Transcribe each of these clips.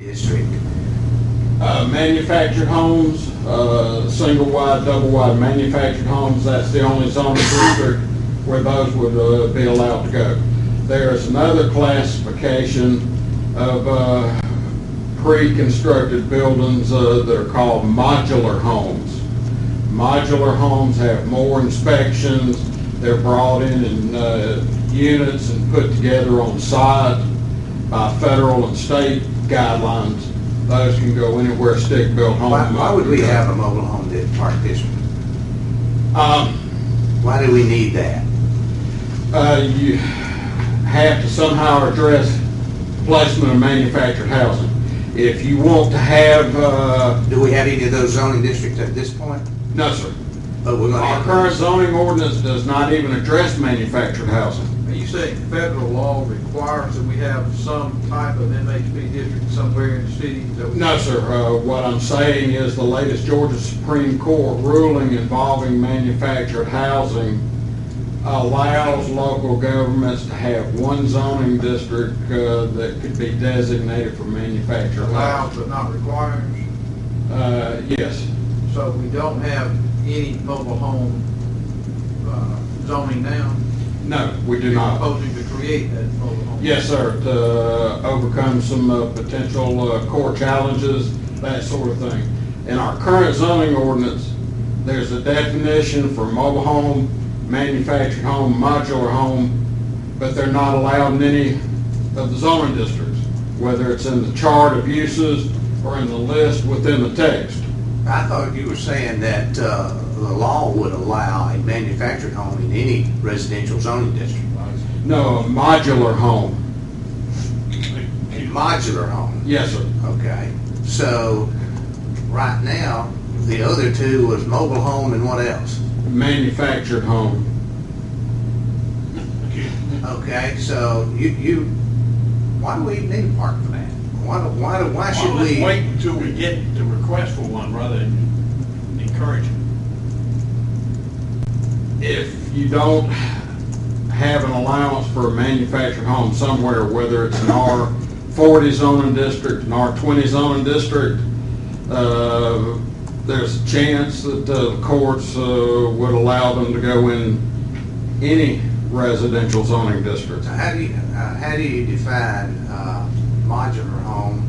district? Manufactured homes, single wide, double wide manufactured homes, that's the only zoning district where those would be allowed to go. There is another classification of pre-constructed buildings that are called modular homes. Modular homes have more inspections. They're brought in units and put together on site by federal and state guidelines. Those can go anywhere stick-built home. Why would we have a mobile home park district? Why do we need that? You have to somehow address placement of manufactured housing. If you want to have... do we have any of those zoning districts at this point? No, sir. But we're going to Our current zoning ordinance does not even address manufactured housing. Are you saying federal law requires that we have some type of MHP district somewhere in the city? No, sir. What I'm saying is the latest Georgia Supreme Court ruling involving manufactured housing allows local governments to have one zoning district that could be designated for manufactured Allows housing. but not requires? Yes. So we don't have any mobile home zoning now? No, we do not. Proposing to create that mobile home? Yes, sir, to overcome some potential court challenges, that sort of thing. In our current zoning ordinance, there's a definition for mobile home, manufactured home, modular home, but they're not allowed in any of the zoning districts, whether it's in the chart of uses or in the list within the text. I thought you were saying that the law would allow a manufactured home in any residential zoning district. No, a modular home. A modular home? Yes, sir. Okay. So, right now, the other two was mobile home and what else? Manufactured home. Okay, so why do we even need a park for that? Why should Let's we? wait until we get the request for one rather than encourage it. If you don't have an allowance for a manufactured home somewhere, whether it's an R40 zoning district, an R20 zoning district, there's a chance that the courts would allow them to go in any residential zoning district. So how do you define modular home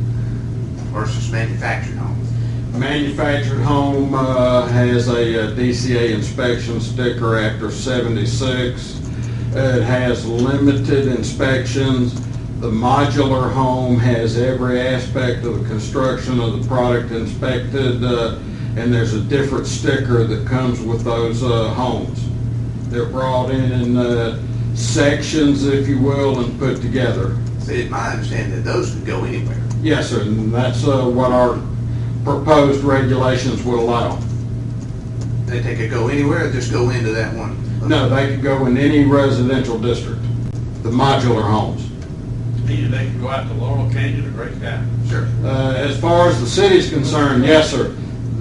versus manufactured home? Manufactured home has a DCA inspection sticker after 76. It has limited inspections. The modular home has every aspect of the construction of the product inspected, and there's a different sticker that comes with those homes. They're brought in sections, if you will, and put together. See, it's my understanding that those could go anywhere. Yes, sir, and that's what our proposed regulations would allow. They could go anywhere or just go into that one? No, they could go in any residential district, the modular homes. Either they can go out to Laurel Canyon or Great Canton. Sure. As far as the city's concerned, yes, sir.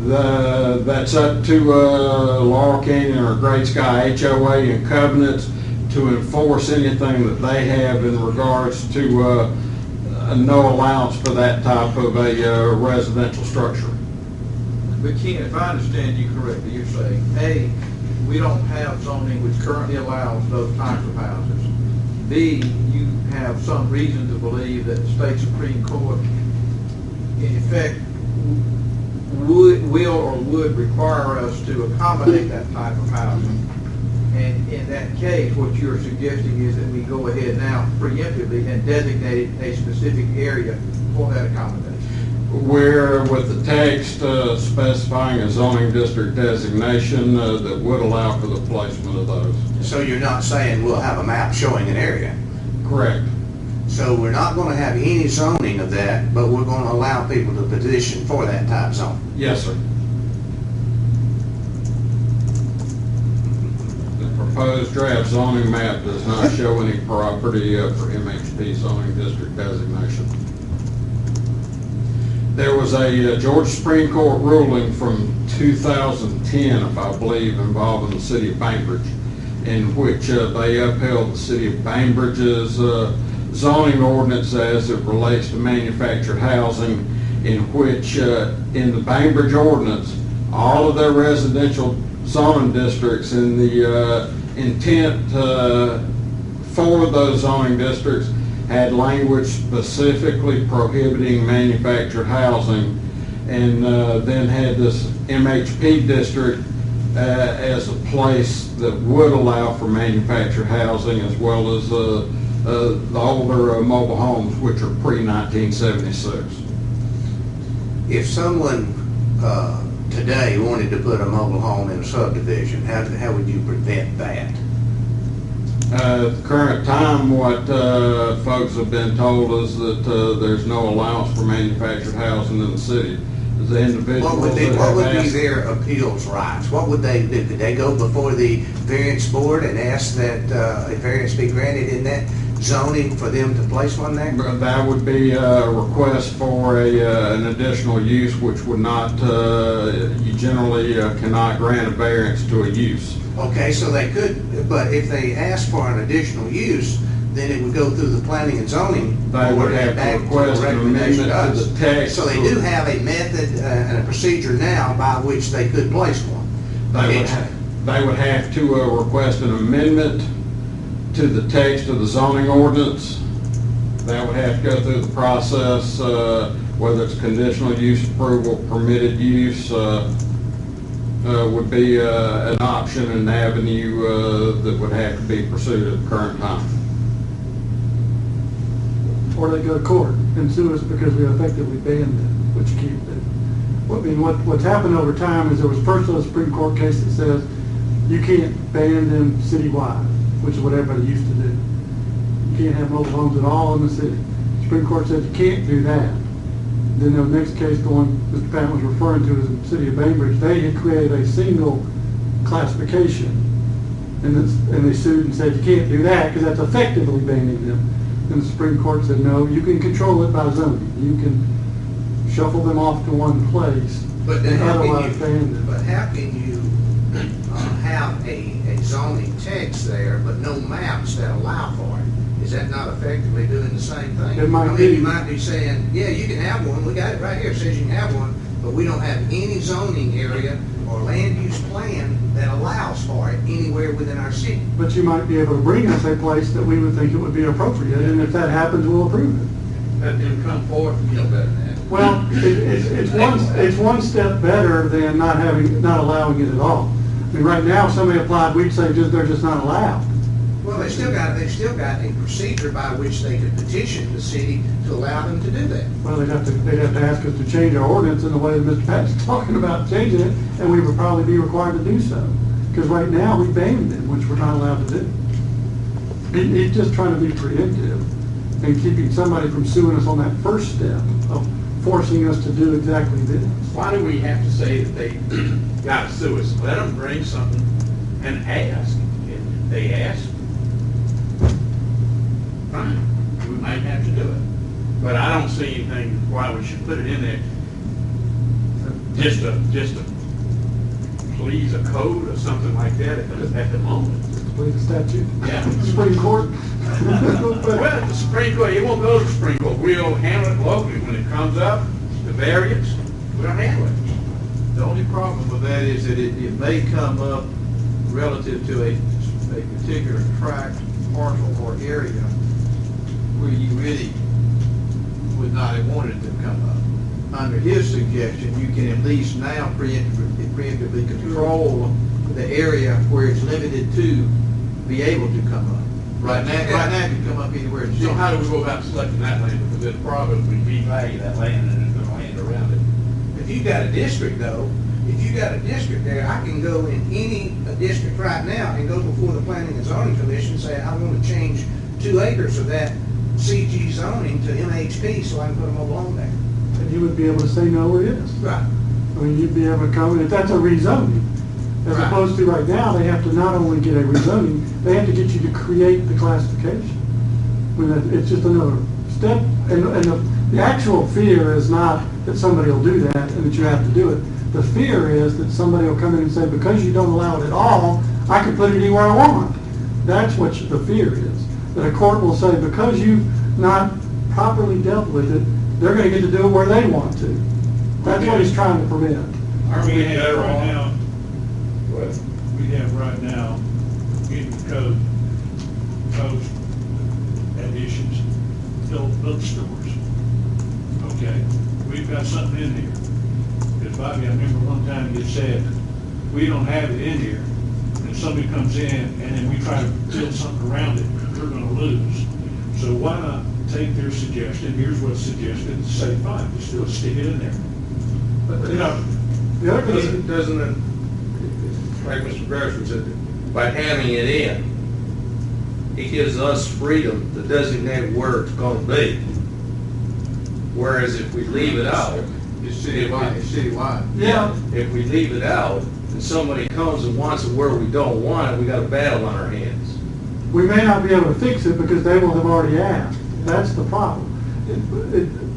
That's up to Laurel Canyon or Great Sky HOA and covenants to enforce anything that they have in regards to no allowance for that type of a residential structure. But Ken, if I understand you correctly, you're saying, A, we don't have zoning which currently allows those types of houses. B, you have some reason to believe that the state Supreme Court, in effect, will or would require us to accommodate that type of housing. And in that case, what you're suggesting is that we go ahead now preemptively and designate a specific area for that accommodation. Where with the text specifying a zoning district designation that would allow for the placement of those. So you're not saying we'll have a map showing an area? Correct. So we're not going to have any zoning of that, but we're going to allow people to petition for that type zone? Yes, sir. The proposed draft zoning map does not show any property for MHP zoning district designation. There was a Georgia Supreme Court ruling from 2010, if I believe, involving the city of Bainbridge, in which they upheld the city of Bainbridge's zoning ordinance as it relates to manufactured housing, in which, in the Bainbridge ordinance, all of their residential zoning districts in the intent for those zoning districts had language specifically prohibiting manufactured housing, and then had this MHP district as a place that would allow for manufactured housing, as well as the older mobile homes, which are pre-1976. If someone today wanted to put a mobile home in a subdivision, how would you prevent that? At the current time, what folks have been told is that there's no allowance for manufactured housing in the city. The individuals What would be asked, their appeals rights? What would they do? Could they go before the variance board and ask that a variance be granted in that zoning for them to place one there? that would be a request for an additional use, which would not, you generally cannot grant a variance to a use. Okay, so they could, but if they ask for an additional use, then it would go through the planning and zoning. They would have to request an amendment to the text. So they do have a method and a procedure now by which they could place one. They would have to request an amendment to the text of the zoning ordinance. That would have to go through the process, whether it's conditional use approval, permitted use, would be an option and an avenue that would have to be pursued at the current time. Or they go to court and sue us because we effectively banned them, which keep it. What's happened over time is there was first a Supreme Court case that says you can't ban them citywide, which is what everybody used to do. You can't have mobile homes at all in the city. Supreme Court said you can't do that. Then the next case, the one Mr. Patton was referring to, is the city of Bainbridge. They had created a single classification, and they sued and said you can't do that because that's effectively banning them. And the Supreme Court said no, you can control it by zoning. You can shuffle them off to one place But and how otherwise ban can you, them. but how can you have a zoning text there, but no maps that allow for it? Is that not effectively doing the same thing? It might I mean, be. you might be saying, yeah, you can have one, we got it right here, it says you can have one, but we don't have any zoning area or land use plan that allows for it anywhere within our city. But you might be able to bring us a place that we would think it would be appropriate, and if that happens, we'll approve it. Let them come forth, you know better than that. Well, it's one step better than not allowing it at all. I mean, right now, if somebody applied, we'd say they're just not allowed. Well, they've still got a procedure by which they could petition the city to allow them to do that. Well, they'd have to ask us to change our ordinance in the way that Mr. Pat's talking about changing it, and we would probably be required to do so. Because right now, we banned them, which we're not allowed to do. He's just trying to be preemptive and keeping somebody from suing us on that first step of forcing us to do exactly this. Why do we have to say that they got to sue us? Let them bring something and ask. If they ask, fine, we might have to do it. But I don't see anything why we should put it in there just to please a code or something like that at the moment. Please statute. Yeah. Supreme Court. Well, the Supreme Court, it won't go to the Supreme Court. We'll handle it locally. When it comes up, the variance, we'll handle it. The only problem with that is that it may come up relative to a particular tract, parcel, or area where you really would not have wanted it to come up. Under his suggestion, you can at least now preemptively control the area where it's limited to be able to come up. Right now it can come up anywhere. in the So city. how do we go about selecting that land? Because it'll probably devalue that land and there's no land around it. If you got a district though, there, I can go in any district right now and go before the Planning and Zoning Commission and say, I want to change 2 acres of that CG zoning to MHP so I can put a mobile home there. And you would be able to say no, it is. Right. I mean, you'd be able to come, and if that's a rezoning, as Right. opposed to right now, they have to not only get a rezoning, they have to get you to create the classification. I mean, it's just another step, and the actual fear is not that somebody will do that and that you have to do it. The fear is that somebody will come in and say, because you don't allow it at all, I can put it anywhere I want. That's what the fear is. That a court will say, because you not properly dealt with it, they're gonna get to do it where they want to. That's what he's trying to prevent. Are we better right off? now, we have right now in the code, post additions, bookstores. Okay, we've got something in here. Because Bobby, I remember one time you said, we don't have it in here. And somebody comes in and then we try to build something around it, we're gonna lose. So why not take their suggestion, here's what's suggested, and say, fine, just still stick it in there. But You know, The other thing Doesn't it, like Mr. Gresham said, by having it in, it gives us freedom to designate where it's gonna be. Whereas if we leave it out, It's citywide. yeah, if we leave it out, and somebody comes and wants it where we don't want it, we got a battle on our hands. we may not be able to fix it because they will have already asked. That's the problem.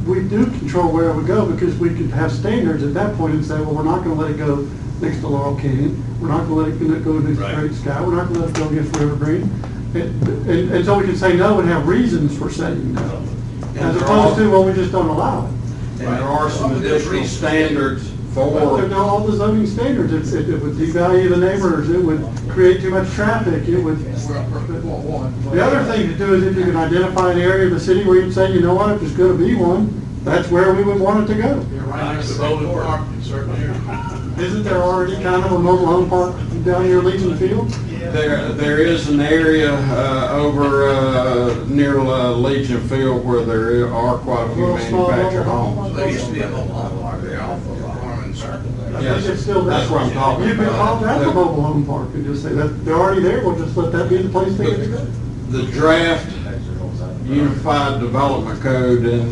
We do control where it would go because we could have standards at that point and say, well, we're not gonna let it go next to Laurel Canyon. We're not gonna let it go next to Right. Great Sky. We're not gonna let it go against River Green. And so we can say no and have reasons for saying no. As opposed to, well, we just don't allow it. And there are some additional standards Well, for, they're all the zoning standards. It would devalue the neighbors. It would create too much traffic. It would. The other thing to do is if you can identify an area of the city where you'd say, you know what, if there's gonna be one, that's where we would want it to go. You're right next to bowling park, in certain areas. Isn't there already kind of a mobile home park down here Legion Field? there is an area over near Legion Field where there are quite a few Well, small manufactured mobile homes. There used to be a mobile home park there off of Harmon Circle. I Yes, think it's still there. that's what I'm talking You can call about. that a mobile home park and just say that they're already there. We'll just let that be the place they get to go. The draft Unified Development Code in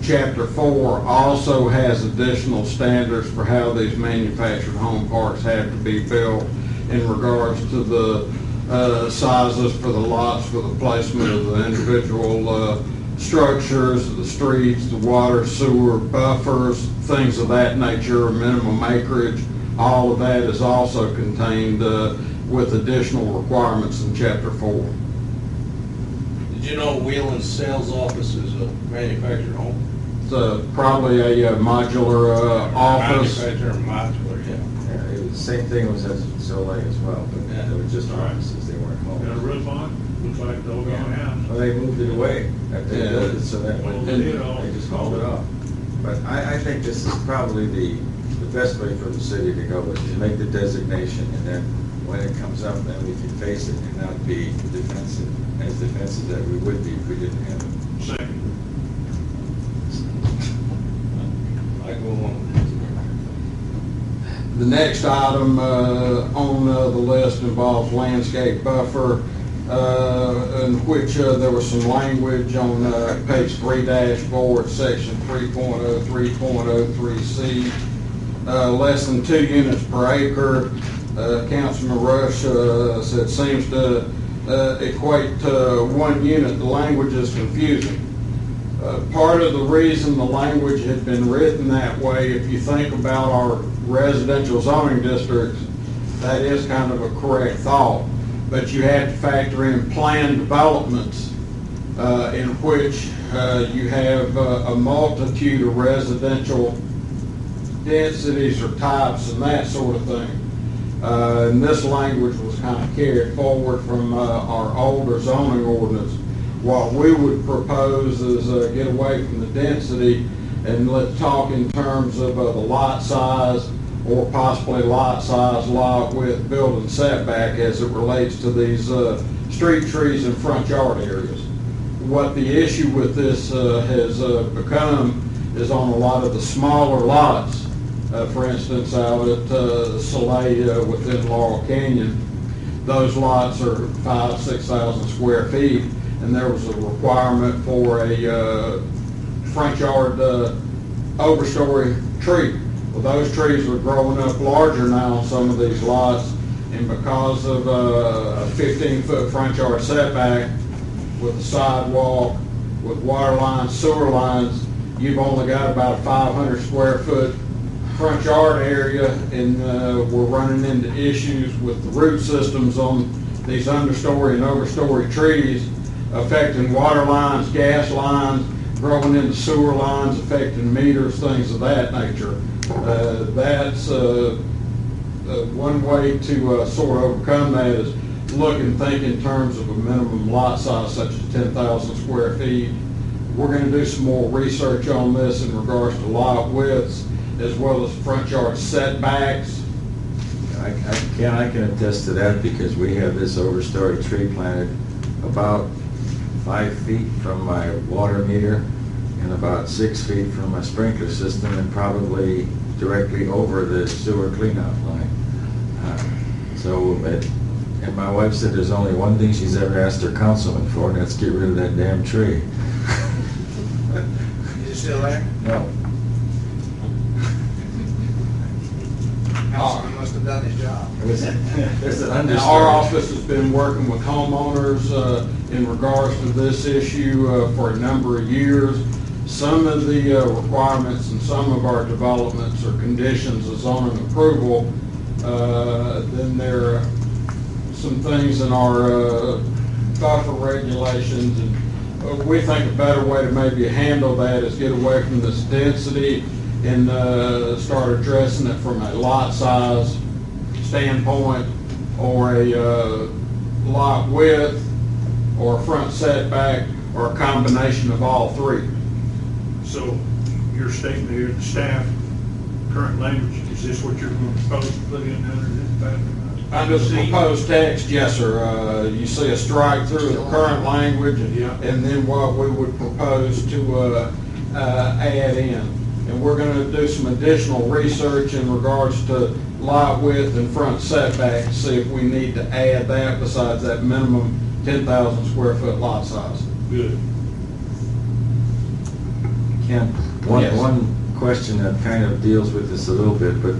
Chapter 4 also has additional standards for how these manufactured home parks have to be built in regards to the sizes for the lots, for the placement of the individual structures, the streets, the water, sewer, buffers, things of that nature, minimum acreage. All of that is also contained with additional requirements in Chapter 4. Did you know Wheeling Sales Office is a manufactured home? It's probably a modular office. Manufactured modular, yeah. Yeah, it was the same thing was at Soleil as well, but they were just offices, they weren't got a homes. roof on, looks like the old house. Well, they moved it away after they built it, so that Well, way, they did all- they just hauled it off. But I think this is probably the best way for the city to go, is to make the designation, and then when it comes up, then we can face it and not be defensive, as defensive that we would be if we didn't have it. Second. I go along with The next item on the list involves landscape buffer, in which there was some language on page 3-4, section 3.03.03C, less than 2 units per acre. Councilman Rush said seems to equate to 1 unit. The language is confusing. Part of the reason the language had been written that way, if you think about our residential zoning districts, that is kind of a correct thought. But you have to factor in planned developments in which you have a multitude of residential densities or types and that sort of thing. And this language was kind of carried forward from our older zoning ordinance. What we would propose is get away from the density and let's talk in terms of the lot size, or possibly lot size, lot width, building setback as it relates to these street trees and front yard areas. What the issue with this has become is on a lot of the smaller lots, for instance, out at Soleil within Laurel Canyon, those lots are 5,000-6,000 square feet, and there was a requirement for a front yard overstory tree. Well, those trees are growing up larger now on some of these lots, and because of a 15-foot front yard setback with a sidewalk, with water lines, sewer lines, you've only got about a 500 square foot front yard area, and we're running into issues with the root systems on these understory and overstory trees affecting water lines, gas lines, growing into sewer lines, affecting meters, things of that nature. That's one way to sort of overcome that is look and think in terms of a minimum lot size such as 10,000 square feet. We're going to do some more research on this in regards to lot widths as well as front yard setbacks. I can attest to that because we have this overstory tree planted about 5 feet from my water meter and about 6 feet from my sprinkler system and probably directly over the sewer cleanout line. And my wife said there's only one thing she's ever asked her councilman for, and that's get rid of that damn tree. Is it still there? No. Councilman must have done his job. There's an Now, our office has been working with homeowners in regards to this issue for a number of years. Some of the requirements in some of our developments or conditions of zoning approval. Then there are some things in our buffer regulations, and we think a better way to maybe handle that is get away from this density and start addressing it from a lot size standpoint or a lot width or a front setback or a combination of all three. So your statement here, the staff, current language, is this what you're going to propose to put in under this pattern? Under the proposed text, yes, sir. You see a strike through the current language, and then what we would propose to add in. And we're going to do some additional research in regards to lot width and front setback to see if we need to add that besides that minimum 10,000 square foot lot size. Good. Ken, Yes. one question that kind of deals with this a little bit, but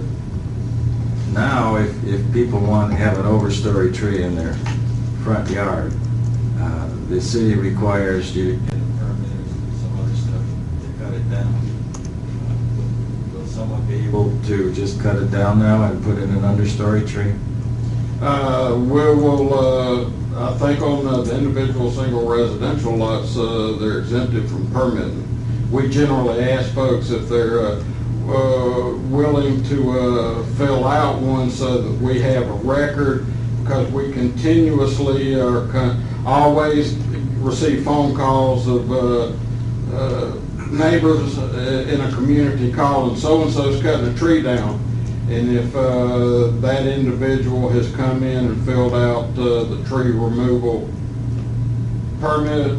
now if people want to have an overstory tree in their front yard, the city requires you to get a permit or some other stuff to cut it down. Will someone be able to just cut it down now and put in an understory tree? We will, I think on the individual single residential lots, they're exempted from permitting. We generally ask folks if they're willing to fill out one so that we have a record, because we continuously always receive phone calls of neighbors in a community calling so-and-so's cutting a tree down. And if that individual has come in and filled out the tree removal permit,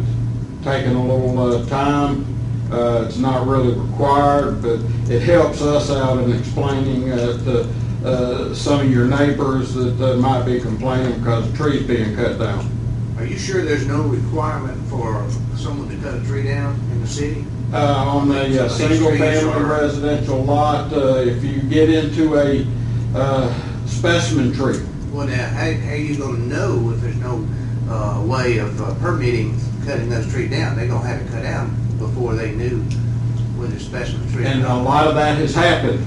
taking a little time, it's not really required, but it helps us out in explaining to some of your neighbors that might be complaining because the tree's being cut down. Are you sure there's no requirement for someone to cut a tree down in the city? On the single-family residential lot, if you get into a specimen tree. Well, now, how are you gonna know if there's no way of permitting cutting those trees down? They're gonna have it cut down before they knew whether the specimen tree. And a lot of that has happened.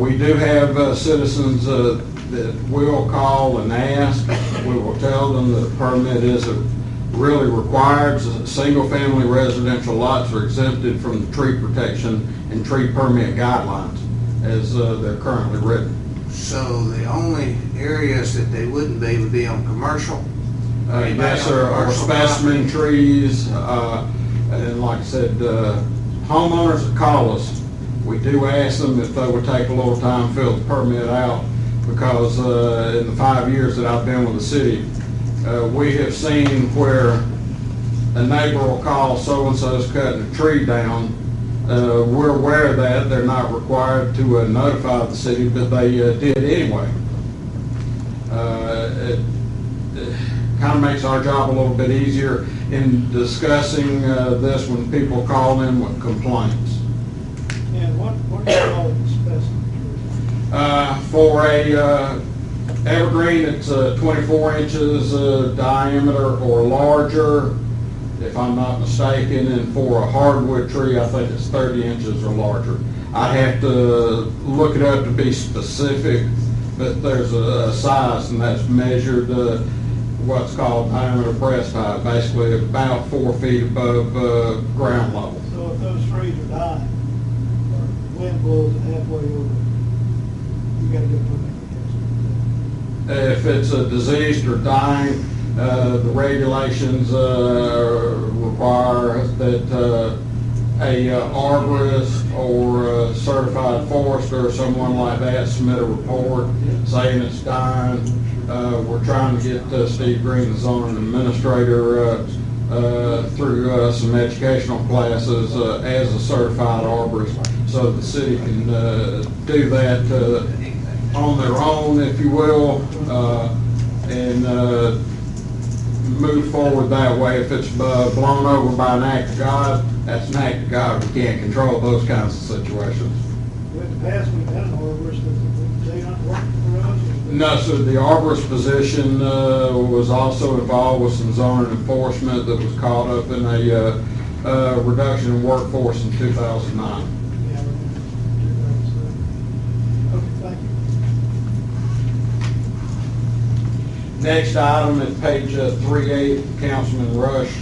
We do have citizens that will call and ask. We will tell them that a permit isn't really required. Single-family residential lots are exempted from the tree protection and tree permit guidelines as they're currently written. So the only areas that they wouldn't be would be on commercial? Yes, sir, or specimen trees, and like I said, homeowners that call us, we do ask them if they would take a little time, fill the permit out, because in the 5 years that I've been with the city, we have seen where a neighbor will call so-and-so's cutting a tree down. We're aware of that. They're not required to notify the city, but they did anyway. It kind of makes our job a little bit easier in discussing this when people call in with complaints. And what do you call it, specimen? For a evergreen, it's 24 inches diameter or larger, if I'm not mistaken, and for a hardwood tree, I think it's 30 inches or larger. I have to look it up to be specific, but there's a size, and that's measured what's called diameter breast height, basically about 4 feet above ground level. So if those trees are dying, or wind blows it halfway over, you gotta get a permit. If it's a diseased or dying, the regulations require that a arborist or a certified forester or someone like that submit a report saying it's dying. We're trying to get Steve Green, the zoning administrator, through some educational classes as a certified arborist, so the city can do that on their own, if you will, and move forward that way. If it's blown over by an act of God, that's an act of God. We can't control those kinds of situations. In the past, we've had an arborist, they not working for us? No, so the arborist position was also involved with some zoning enforcement that was caught up in a reduction in workforce in 2009. Yeah, okay, thank you. Next item at page 38, Councilman Rush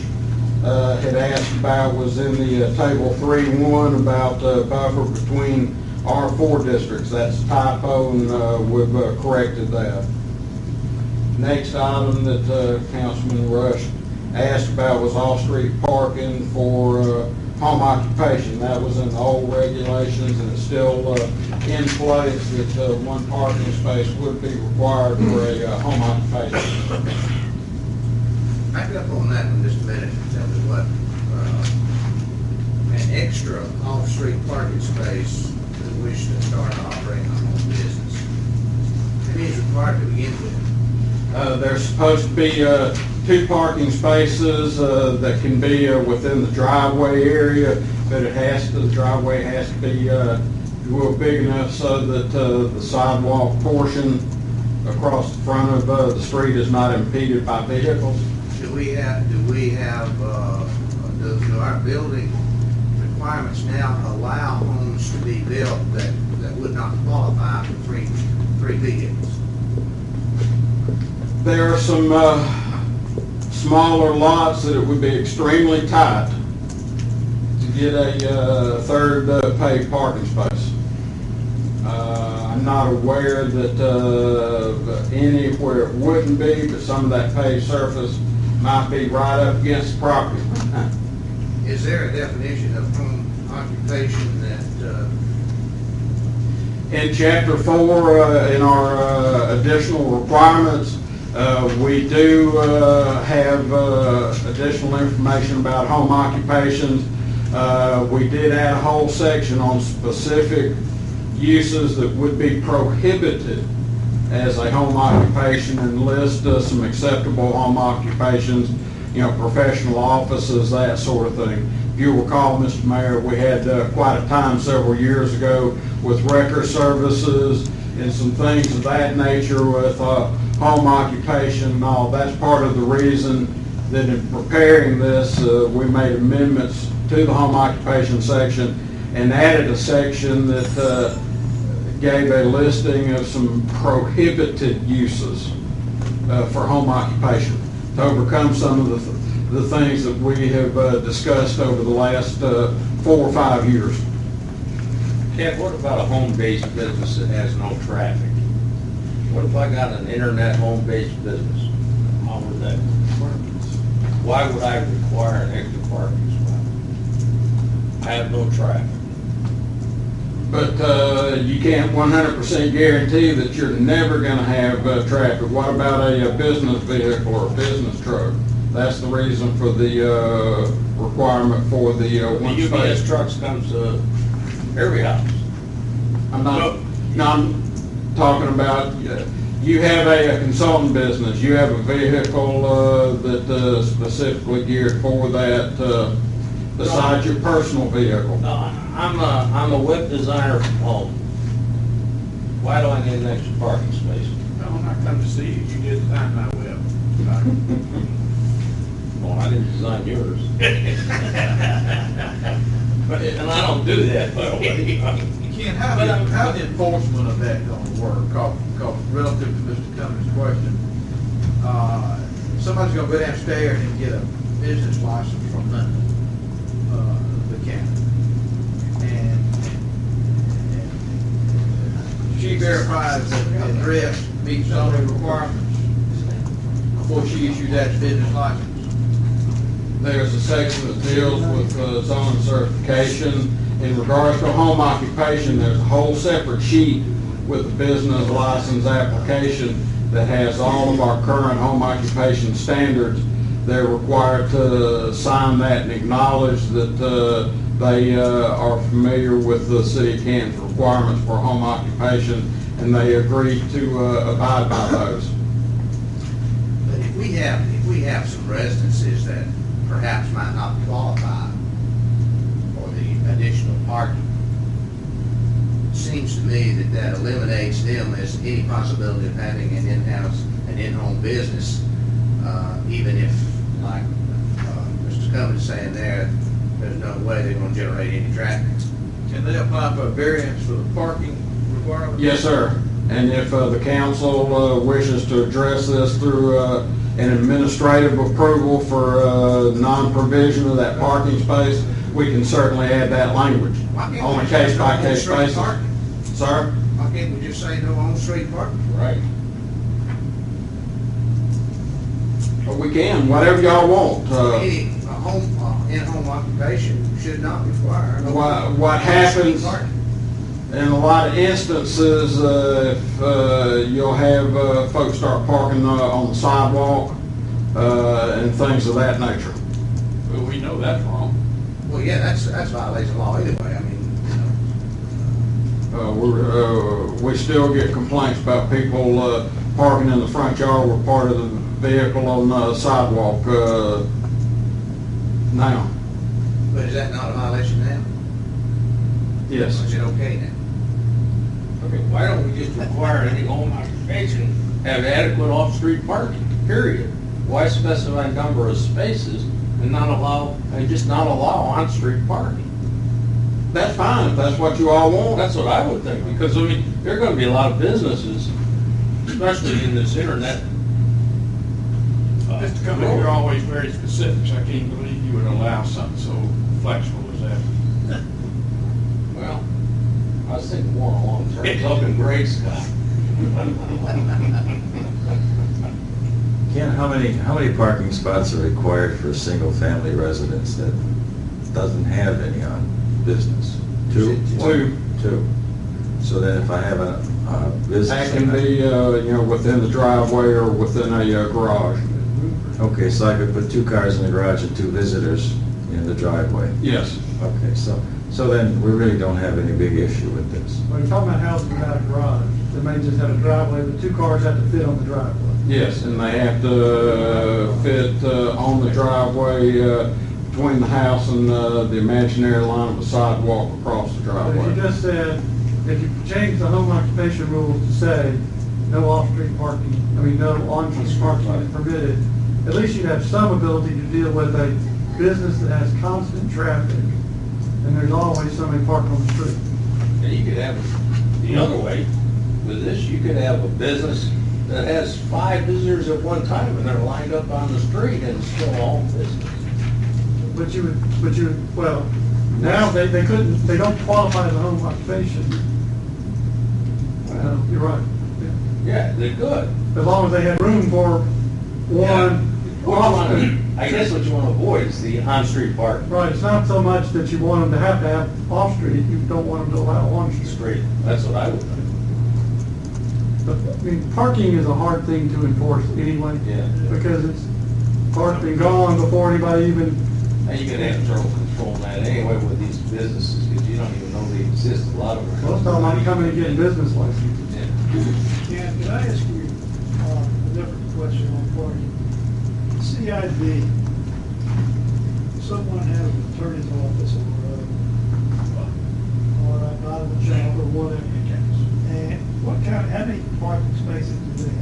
had asked about was in the table 3.1 about buffer between R4 districts. That's a typo, and we've corrected that. Next item that Councilman Rush asked about was off-street parking for home occupation. That was in the old regulations, and it's still in place that one parking space would be required for a home occupation. Back up on that one just a minute and tell me what, an extra off-street parking space that wish to start operating a home business. It is required to begin with. There's supposed to be 2 parking spaces that can be within the driveway area, but the driveway has to be big enough so that the sidewalk portion across the front of the street is not impeded by vehicles. Do our building requirements now allow homes to be built that would not qualify for three vehicles? There are some smaller lots that it would be extremely tight to get a third paid parking space. I'm not aware that any where it wouldn't be, but some of that paved surface might be right up against the property. Is there a definition of home occupation that, in Chapter 4, in our additional requirements, we do have additional information about home occupations. We did add a whole section on specific uses that would be prohibited as a home occupation and list some acceptable home occupations, professional offices, that sort of thing. If you recall, Mr. Mayor, we had quite a time several years ago with record services and some things of that nature with home occupation and all. That's part of the reason that in preparing this, we made amendments to the home occupation section and added a section that gave a listing of some prohibited uses for home occupation to overcome some of the things that we have discussed over the last 4 or 5 years. Ken, what about a home-based business that has no traffic? What if I got an internet home-based business? How would that work? Why would I require an extra parking spot? I have no traffic. But you can't 100% guarantee that you're never going to have traffic. What about a business vehicle or a business truck? That's the reason for the requirement for the one The space. UPS trucks comes to every house. I'm talking about, you have a consultant business, you have a vehicle that specifically geared for that, besides your personal vehicle. I'm a web designer from home. Why do I need an extra parking space? Well, when I come to see you, you did design my web. Well, I didn't design yours. And I don't do that, by the way. Ken, how the enforcement of that gonna work? Because relative to Mr. Cummings' question, somebody's gonna go downstairs and get a business license from London, the county. And she verifies that the address meets zoning requirements before she issues that business license. There's a section that deals with zoning certification. In regards to home occupation, there's a whole separate sheet with the business license application that has all of our current home occupation standards. They're required to sign that and acknowledge that they are familiar with the City of Canton's requirements for home occupation, and they agree to abide by those. But if we have some residences that perhaps might not qualify for the additional parking, it seems to me that that eliminates them as any possibility of having an in-house, an in-home business, even if, like Mr. Cummins is saying there's no way they're gonna generate any traffic. Can they apply for a variance for the parking requirement? Yes, sir. And if the council wishes to address this through an administrative approval for non-provision of that parking space, we can certainly add that language Why can't on we a just say no case-by-case on-street basis. parking? Sir? Why can't we just say no on-street parking? Right. Well, we can, whatever y'all want. Any in-home occupation should not require. no What happens parking. in a lot of instances, if you'll have folks start parking on the sidewalk and things of that nature. Well, we know that's wrong. Well, yeah, that's violation of law anyway, I mean, you know. We still get complaints about people parking in the front yard with part of the vehicle on the sidewalk now. But is that not a violation now? Yes. Or is it okay now? Okay, why don't we just require any home occupation have adequate off-street parking, period? Why specify a number of spaces and not allow on-street parking? That's fine, if that's what you all want. That's what I would think, because, I mean, there are gonna be a lot of businesses, especially in this internet. Mr. Cummings, you're always very specific, so I can't believe you would allow something so flexible as that. Well, I was thinking more along terms up in Gray Scott. Ken, how many parking spots are required for a single-family residence that doesn't have any on business? Two? Two. So then if I have a business... That can be, within the driveway or within a garage. Okay, so I could put 2 cars in the garage and 2 visitors in the driveway? Yes. Okay, so then we really don't have any big issue with this. When you're talking about houses without a garage, they may just have a driveway, but 2 cars have to fit on the driveway. Yes, and they have to fit on the driveway between the house and the imaginary line of the sidewalk across the But driveway. if you just said, if you change the home occupation rules to say, no off-street parking, no on-street parking is permitted, at least you'd have some ability to deal with a business that has constant traffic, and there's always somebody parked on the street. And you could have, the other way, with this, you could have a business that has 5 visitors at one time, and they're lined up on the street, and it's still all business. But now they don't qualify as a home occupation. You're right. Yeah, they could. As long as they had room for one. I guess what you want to avoid is the on-street parking. Right, it's not so much that you want them to have off-street, you don't want them to allow on-street. Street, that's what I would think. But, parking is a hard thing to enforce anyway. Yeah. Because it's parked and gone before anybody even, And you're gonna have trouble controlling that anyway with these businesses, because you don't even know they exist, a lot of them. most of them might come in and get business licenses. Yeah. Yeah, can I ask you a different question on parking? CID, someone has an attorney's office or a bottom shop or whatever the case. And how many parking spaces do they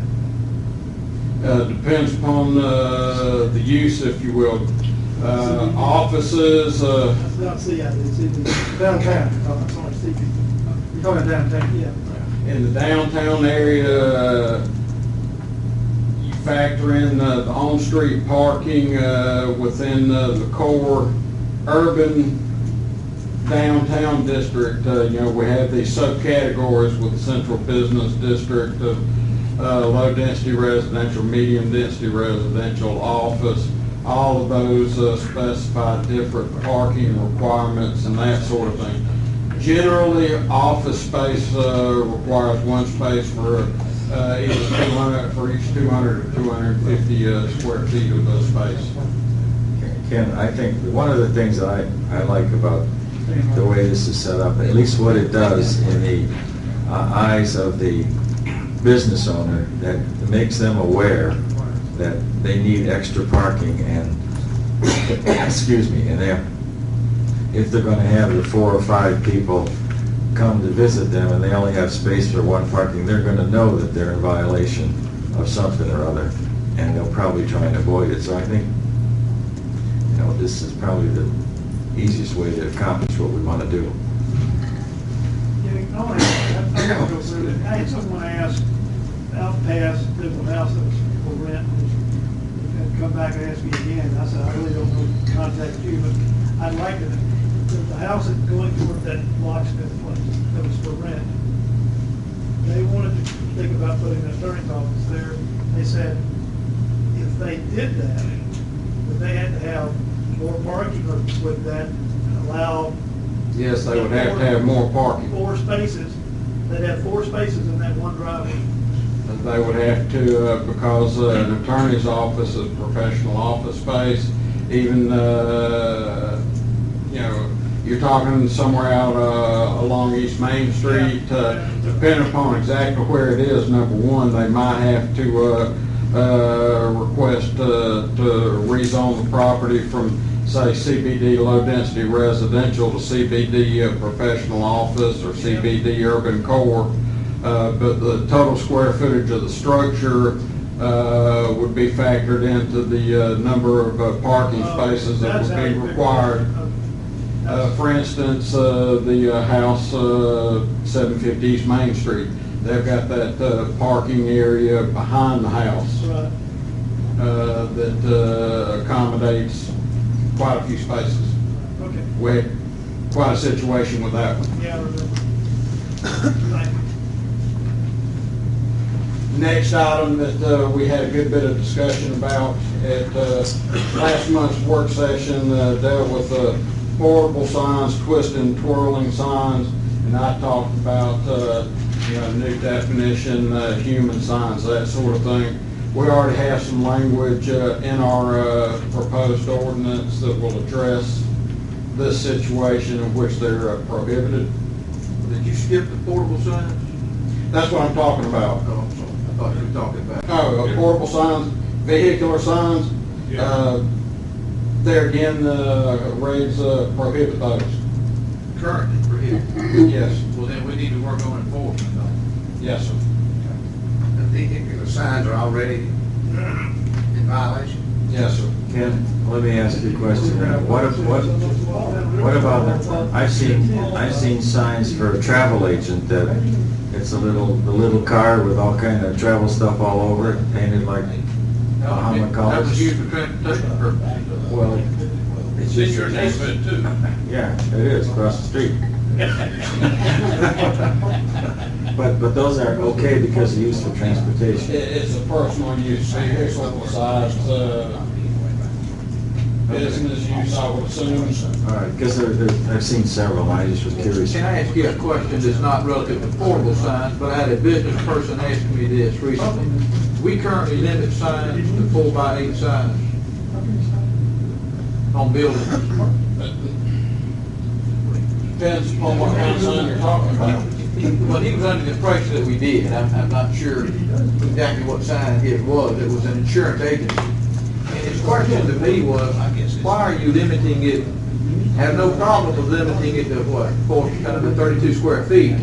have? Depends upon the use, if you will. Offices, That's not CID, it's either Downtown. I'm sorry, CBD. You're talking downtown? Yeah. in the downtown area, you factor in the on-street parking within the core urban downtown district. We have these subcategories with the central business district of low-density residential, medium-density residential, office. All of those specify different parking requirements and that sort of thing. Generally, office space requires one space for either 200 for each 200 or 250 square feet of space. Ken, I think one of the things that I like about the way this is set up, at least what it does in the eyes of the business owner, that makes them aware that they need extra parking and, excuse me, and if they're going to have the 4 or 5 people come to visit them and they only have space for one parking, they're going to know that they're in violation of something or other, and they'll probably try and avoid it. So I think, this is probably the easiest way to accomplish what we want to do. I had someone ask, out past, different house that was for rent, and come back and ask me again. I said, I really don't know to contact you, but I'd like to, the house that's going toward that locksmith place that was for rent, they wanted to think about putting an attorney's office there. They said, if they did that, that they had to have more parking, or would that allow? Yes, they would have to have more parking. 4 spaces. They'd have 4 spaces in that one driveway. They would have to, because an attorney's office is a professional office space. Even, you're talking somewhere out along East Main Street, depending upon exactly where it is. Number one, they might have to request to rezone the property from, say, CBD low-density residential to CBD professional office or CBD urban core. But the total square footage of the structure would be factored into the number of parking spaces that would be required. For instance, the house 750 East Main Street, they've got that parking area behind the house that accommodates quite a few spaces. Okay. We had quite a situation with that one. Yeah, I remember. Thank you. Next item that we had a good bit of discussion about at last month's work session dealt with portable signs, twist and twirling signs, and I talked about new definition, human signs, that sort of thing. We already have some language in our proposed ordinance that will address this situation in which they're prohibited. Did you skip the portable signs? That's what I'm talking about. Oh, I'm sorry. I thought you were talking about. Portable signs, vehicular signs. There again, regs prohibit those. Currently prohibited. Yes. Well, then we need to work on enforcement, though. Yes, sir. The vehicular signs are already in violation. Yes, sir. Ken, let me ask you a question. What about, I've seen signs for a travel agent that it's the little car with all kind of travel stuff all over it, painted like Bahama That was colors. used for transportation purposes. Well, It's in your neighborhood too. yeah, it is, across the street. But those are okay because they're used for transportation. It's a personal use vehicle besides business use, I would assume. All right, because I've seen several, and I just was curious. Can I ask you a question that's not relative to portable signs, but I had a business person ask me this recently. We currently limit signs to 4x8 signs on buildings. Depends upon what kind of sign you're talking about. Well, he was under the impression that we did. I'm not sure exactly what sign it was. It was an insurance agency. And his question to me was, why are you limiting it? Have no problem with limiting it to what, kind of the 32 square feet.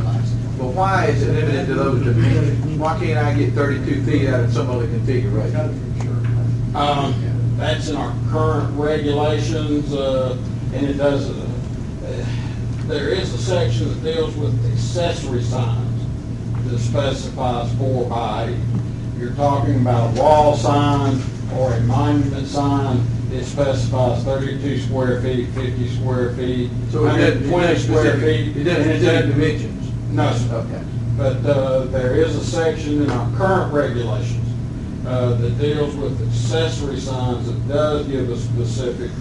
But why is it limited to those dimensions? Why can't I get 32 feet out of some other configuration? That's in our current regulations, and it does. There is a section that deals with accessory signs that specifies 4x8. you're talking about a wall sign or a monument sign, it specifies 32 square feet, 50 square feet, So it doesn't, 120 square feet. it doesn't specific dimensions? No, sir. Okay. But there is a section in our current regulations that deals with accessory signs that does give a specific,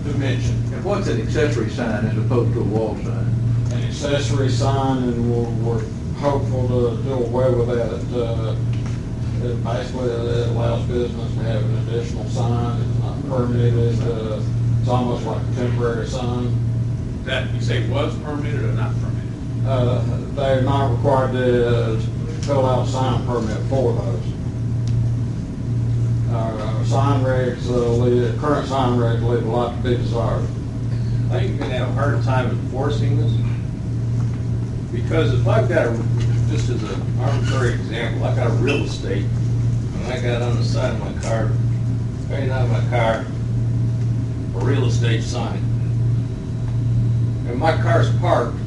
dimension. And what's an accessory sign as opposed to a wall sign? An accessory sign, and we're hopeful to do away with that. It basically it allows business to have an additional sign. It's not permitted. It's almost like a temporary sign. That, you say was permitted or not permitted? They're not required to fill out a sign permit for those. Our sign regs, current sign regs leave a lot to be desired. I think you're gonna have a hard time enforcing this. Because if I've got just as an arbitrary example, I got a real estate, and I got on the side of my car, painted on my car, a real estate sign. And my car's parked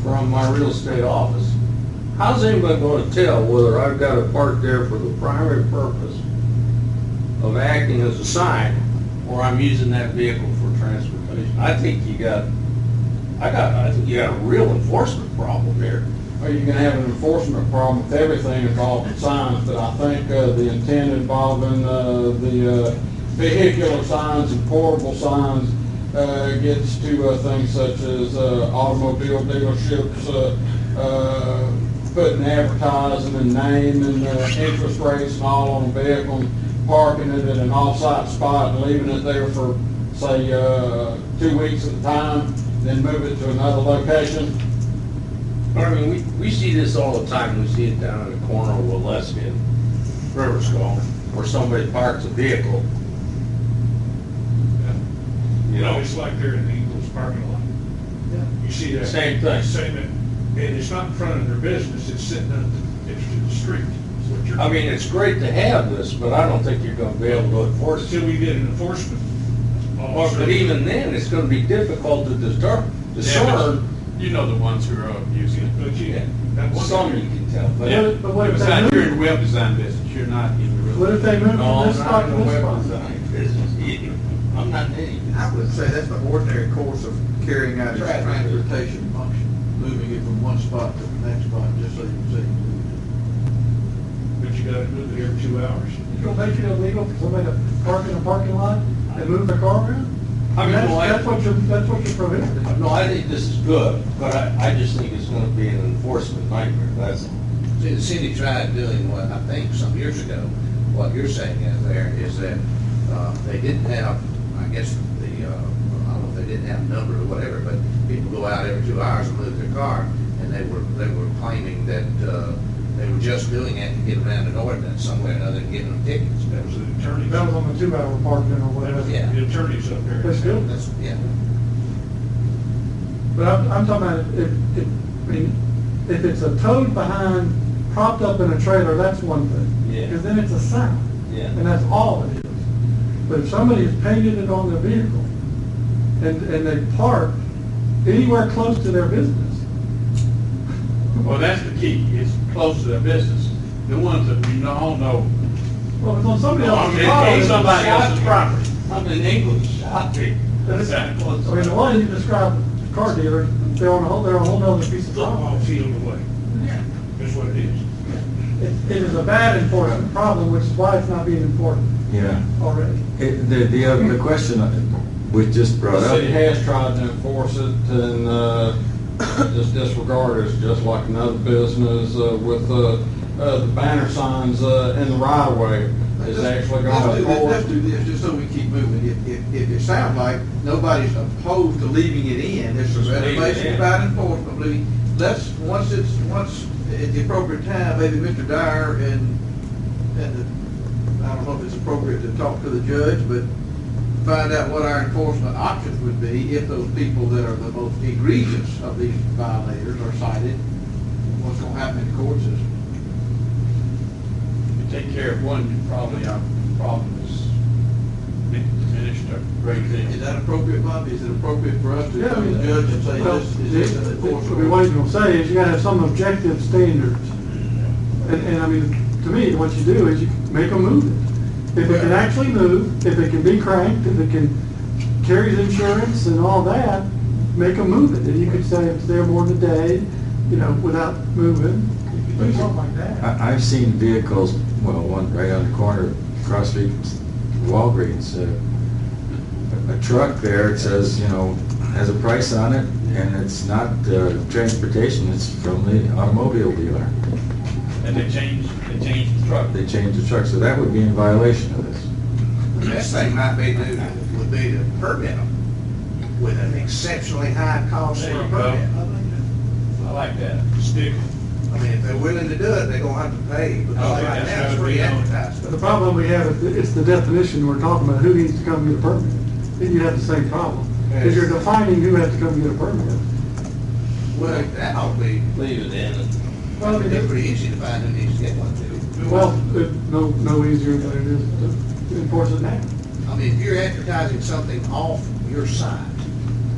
from my real estate office. How's anybody gonna tell whether I've got it parked there for the primary purpose of acting as a sign, or I'm using that vehicle for transportation? I think you got a real enforcement problem here. Well, you can have an enforcement problem with everything involved in signs, but I think the intent involving the vehicular signs and portable signs gets to things such as automobile dealerships putting advertising and name and interest rates and all on a vehicle, and parking it at an off-site spot and leaving it there for, say, 2 weeks at a time, then move it to another location. But I mean, we see this all the time. We see it down in the corner of Waleska and River Skull, where somebody parks a vehicle. You know, it's like they're in the Eagles parking lot. You see that? Same thing. Same, and it's not in front of their business, it's sitting up, it's to the street. Is what you're- I mean, it's great to have this, but I don't think you're gonna be able to enforce it. Until we get an enforcement officer. But even then, it's gonna be difficult to discern. You know the ones who are using it. But you, Yeah. that's Some you can tell, but. Yeah. But what if It's they not, you're in move? the web design business, you're not in the real. What if they move No, from this I'm spot not to in the this web spot? design business either. I'm not in any. I would say that's the ordinary course of carrying out its Right. transportation function, moving it from one spot to the next spot, just so you can see. But you gotta move it every 2 hours. You gonna make it illegal for somebody to park in a parking lot and move their car around? I mean, no, That's what you're prohibiting. No, I think this is good, but I just think it's gonna be an enforcement nightmare, that's all. See, the city tried doing what, I think, some years ago, what you're saying is there, is that they didn't have, I guess, I don't know if they didn't have a number or whatever, but people go out every 2 hours and move their car, and they were claiming that they were just doing it to get around an ordinance somewhere or another and giving them tickets. That was the attorney. That was on the 2-hour parking or whatever. Yeah. The attorney's up there. That's good. That's, yeah. But I'm talking about if it's a towed behind, propped up in a trailer, that's one thing. Yeah. Because then it's a sign. Yeah. And that's all it is. But if somebody has painted it on their vehicle and they park anywhere close to their business, Well, that's the key, it's close to their business. The ones that we all know. well, it's on somebody I else's mean, property. it's somebody else's property. I'm in English shopping. That's- Exactly. I mean, the one you described, car dealers, they're on a whole nother piece of Football property. field away. That's what it is. It is a bad enforcement problem, which is why it's not being enforced Yeah. already. The question we just brought The up. city has tried to enforce it, and just disregard it. It's just like another business with the banner signs in the right of way is actually Let's going do to this, enforce. let's do this, just so we keep moving. If it sounds like nobody's opposed to leaving it in, there's some Just leave it reservation in. about enforcement, Louis. Let's, once at the appropriate time, maybe Mr. Dyer and I don't know if it's appropriate to talk to the judge, but find out what our enforcement options would be if those people that are the most egregious of these violators are cited. What's gonna happen in the court system? You take care of one, you probably, our problem is diminished a great Is deal. that appropriate, Bobby? Is it appropriate for us to Yeah, I come to mean, the judge and say well, this, is this an what enforceable? you're gonna say is you gotta have some objective standards. And I mean, to me, what you do is you make them move it. If it can actually move, if it can be cranked, if it can carries insurance and all that, make them move it. And you could say it's there more than a day, you know, without moving. You could do something like that. I've seen vehicles, well, one right on the corner, across the street from Walgreens, a truck there, it says, you know, has a price on it, and it's not transportation, it's from the automobile dealer. And they changed the truck. They changed the truck, so that would be in violation of this. The best thing might be would be to permit them with an exceptionally high cost There for a you go. permit. I like that. Stick. I mean, if they're willing to do it, they're gonna have to pay, because Oh, right yeah, now it's that's free gotta be advertising. The problem we have is it's the definition we're talking about, who needs to come get a permit. Then you have the same problem, because you're defining who has to come get a permit. Well, that ought to be, Leave it in. Well, it's pretty easy to find who needs to get one too. Well, no easier than it is to enforce it now. I mean, if you're advertising something off your site,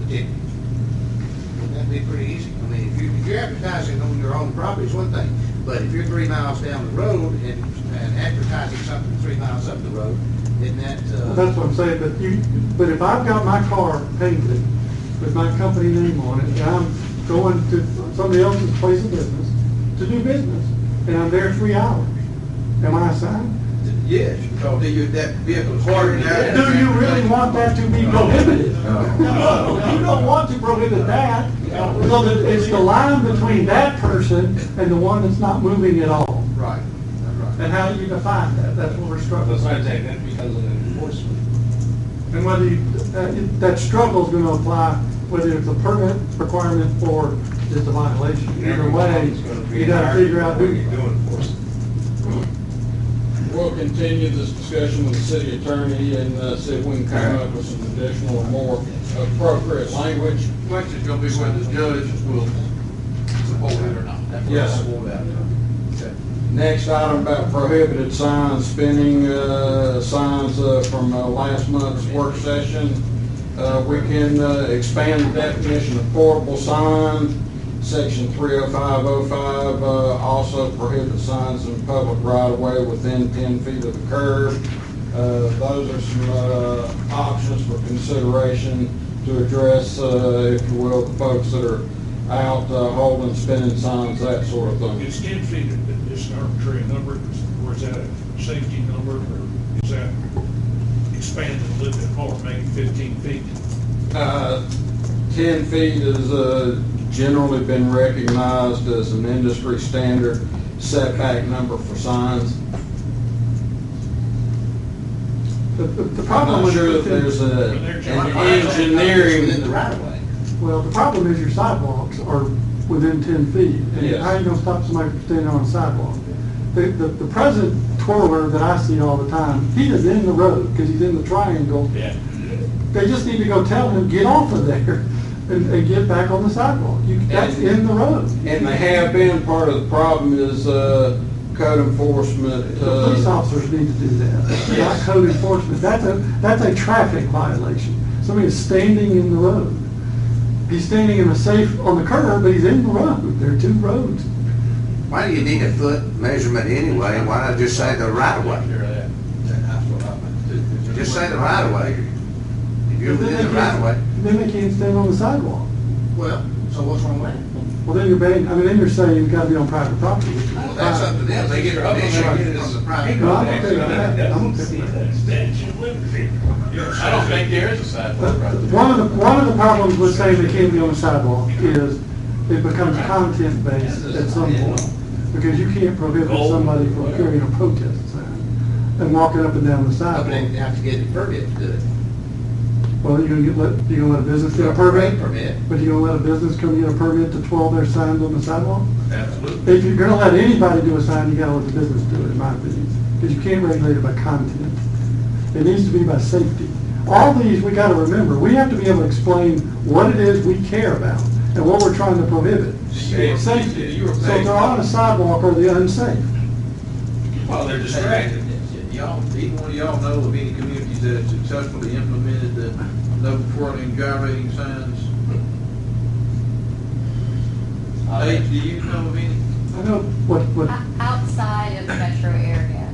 that'd be pretty easy. I mean, if you're advertising on your own property, it's one thing, but if you're 3 miles down the road and advertising something 3 miles up the road, isn't that, Well, that's what I'm saying, but if I've got my car painted with my company name on it, and I'm going to somebody else's place of business to do business, and I'm there 3 hours, am I assigned? Yes, because that vehicle's parked out. Do you really want that to be prohibited? No. No, you don't want to prohibit that. So that it's the line between that person and the one that's not moving at all. right, that's right. And how do you define that? That's what we're struggling with. that because of the enforcement. And whether that struggle's gonna apply, whether it's a permit requirement or just a violation. Either way, you gotta figure out who. We'll continue this discussion with the city attorney and see if we can come up with some additional or more appropriate language. Question's gonna be whether the judge will support it or not. Yes. Okay. Next item about prohibited signs, spinning signs from last month's work session. We can expand the definition of portable sign. Section 30505 also prohibits signs in public right-of-way within 10 feet of the curb. Those are some options for consideration to address, if you will, the folks that are out holding, spinning signs, that sort of thing. Is 10 feet just an arbitrary number, or is that a safety number, or is that expanded a little bit more, maybe 15 feet? 10 feet is generally been recognized as an industry standard setback number for signs. The I'm problem not with sure that there's an engineering. Within the right of way. Well, the problem is your sidewalks are within 10 feet. And Yes. how are you gonna stop somebody from standing on a sidewalk? The present twirler that I see all the time, he is in the road, because he's in the triangle. Yeah. They just need to go tell him, get off of there and get back on the sidewalk. That's in the road. And they have been, part of the problem is code enforcement. The police officers need to do that, not code enforcement. That's a traffic violation. Somebody is standing in the road. He's standing in a safe, on the curb, but he's in the road. There are 2 roads. Why do you need a foot measurement anyway? Why not just say the right of way? Just say the right of way. If you're within the right of way, Then they can't stand on the sidewalk. well, so what's wrong with that? Well, then you're banning, then you're saying you've got to be on private property. Well, that's up to them. They get permission to get it on the private No, I'm property. okay with that. I'm okay with that. I don't think there is a sidewalk right there. One of the problems with saying they can't be on the sidewalk is it becomes content-based at some point. Because you can't prohibit somebody from carrying a protest sign and walking up and down the But they sidewalk. have to get a permit to do it. Well, you're gonna let a business get a permit? Permit. But you're gonna let a business come get a permit to twirl their signs on the sidewalk? Absolutely. If you're gonna let anybody do a sign, you gotta let the business do it, in my opinion. Because you can't regulate it by content. It needs to be by safety. All these, we gotta remember, we have to be able to explain what it is we care about and what we're trying to prohibit. Safety. So if they're on a sidewalk, are they unsafe? Well, they're distracted. Y'all, either one of y'all know of any communities that have successfully implemented the no twirling, gyrating signs? Dave, do you know of any? I know what, Outside of metro area.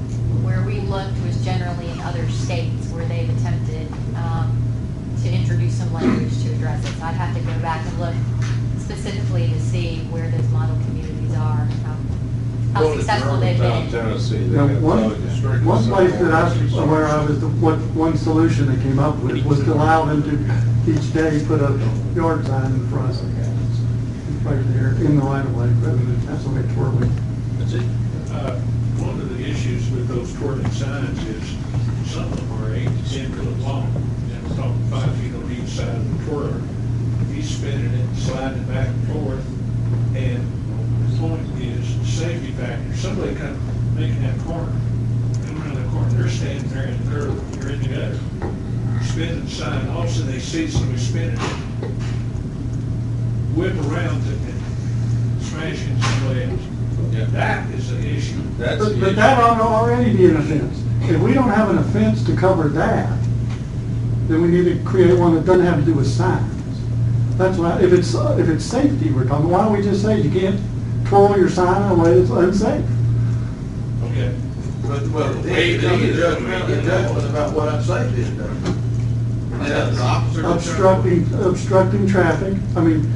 Where we looked was generally in other states where they've attempted to introduce some language to address it. So I'd have to go back and look specifically to see where those model communities are, how successful they've been. Now, one place that I was aware of is one solution they came up with was to allow them to each day put a yard sign in front, right there, in the right of way, rather than have somebody twirling. One of the issues with those twirling signs is some of them are 8 to 10 foot long, and we're talking 5 feet on each side of the twirler. He's spinning it, sliding it back and forth, and the point is safety factor. Somebody come making that corner, come around that corner, they're standing there in the curve, you're in the gutter, spinning the sign, all of a sudden they see somebody spinning it, whip around and smash into somebody else. Yeah. That is an issue. That's But the but issue. that ought to already be an offense. If we don't have an offense to cover that, then we need to create one that doesn't have to do with signs. That's why, if it's safety we're talking, why don't we just say you can't twirl your sign in a way that's unsafe? Okay. But, well, then you come to judgment about what unsafe is, though. And that's the opposite. Obstructing traffic. I mean,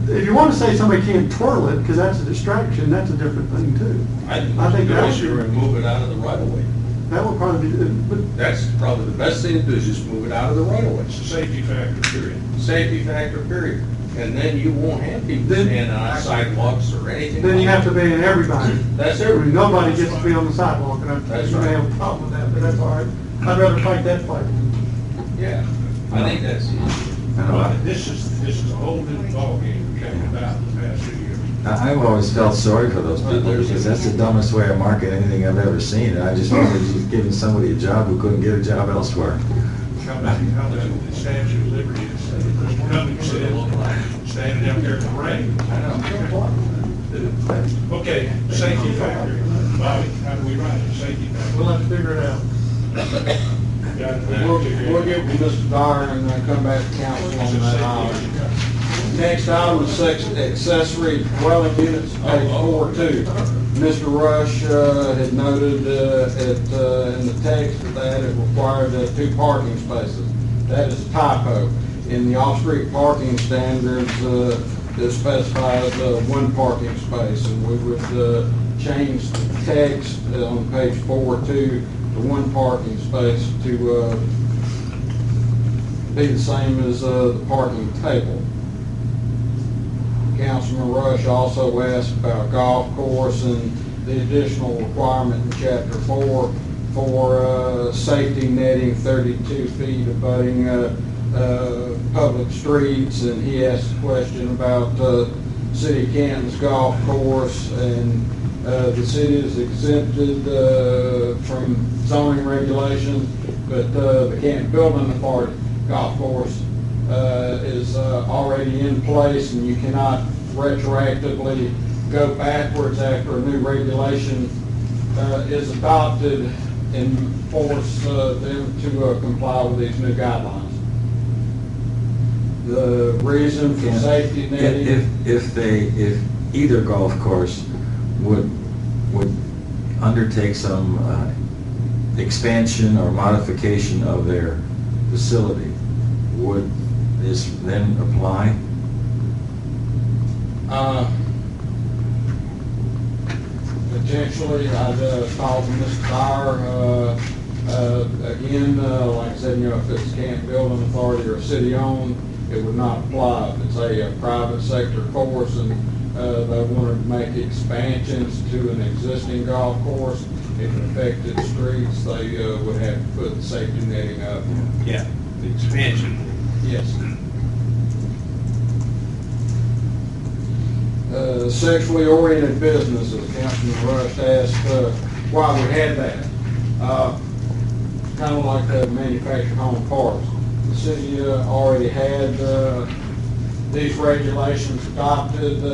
if you want to say somebody can't twirl it because that's a distraction, that's a different thing too. I think I think the that best would you be- remove it out of the right of way. That would probably be, but That's probably the best thing to do, is just move it out of the right of way. It's a safety factor, period. Safety factor, period. And then you won't have people Then- standing on sidewalks or anything. then you like have to ban everybody. That's I mean, everything. nobody gets to be on the sidewalk, and That's you may right. have a problem with that, but that's all right. I'd rather fight that fight. Yeah, I think that's the issue. But this is a whole new ballgame that came about in the past few years. I've always felt sorry for those people, because that's the dumbest way to market anything I've ever seen, and I just figured you're giving somebody a job who couldn't get a job elsewhere. How about the Statue of Liberty is, Mr. Cummings said, standing out there in the rain. Okay, safety factor. Bobby, how do we write it, safety factor? We'll have to figure it out. Got it. We'll get with Mr. Dyer and come back to council on that item. Next item is accessory dwelling units, page 4.2. Mr. Rush had noted in the text that it required 2 parking spaces. That is a typo. In the off-street parking standards, it specifies 1 parking space, and we would change the text on page 4.2 to 1 parking space to be the same as the parking table. Councilman Rush also asked about golf course and the additional requirement in Chapter 4 for safety netting 32 feet abutting public streets, and he asked a question about City of Canton's golf course, and the city is exempted from zoning regulations, but the Canton Building Authority golf course is already in place, and you cannot retroactively go backwards after a new regulation is adopted and force them to comply with these new guidelines. The reason for safety netting. If either golf course would undertake some expansion or modification of their facility, would this then apply? Potentially, I'd talk to Mr. Dyer. Again, like I said, if it's Canton Building Authority or city-owned, it would not apply. If it's a private sector course and they wanted to make expansions to an existing golf course, if it affected streets, they would have to put the safety netting up. Yeah, the expansion. Yes. Sexually oriented businesses, Councilman Rush asked why we had that. Kind of like manufactured home parks. The city already had these regulations adopted,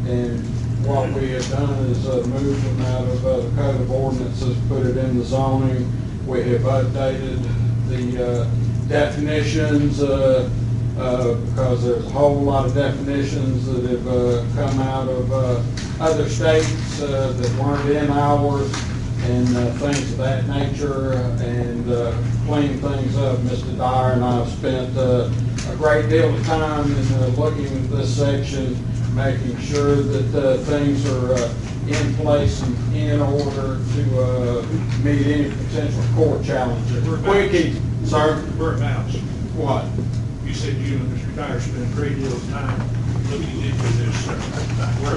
and what we have done is moved them out of the code of ordinances, put it in the zoning. We have updated the definitions because there's a whole lot of definitions that have come out of other states that weren't in ours, and things of that nature, and clean things up. Mr. Dyer and I have spent a great deal of time in looking at this section, making sure that things are in place and in order to meet any potential court challenges. Quickie, sir? Whereabouts? What? You said you and Mr. Dyer spent a great deal of time looking into this.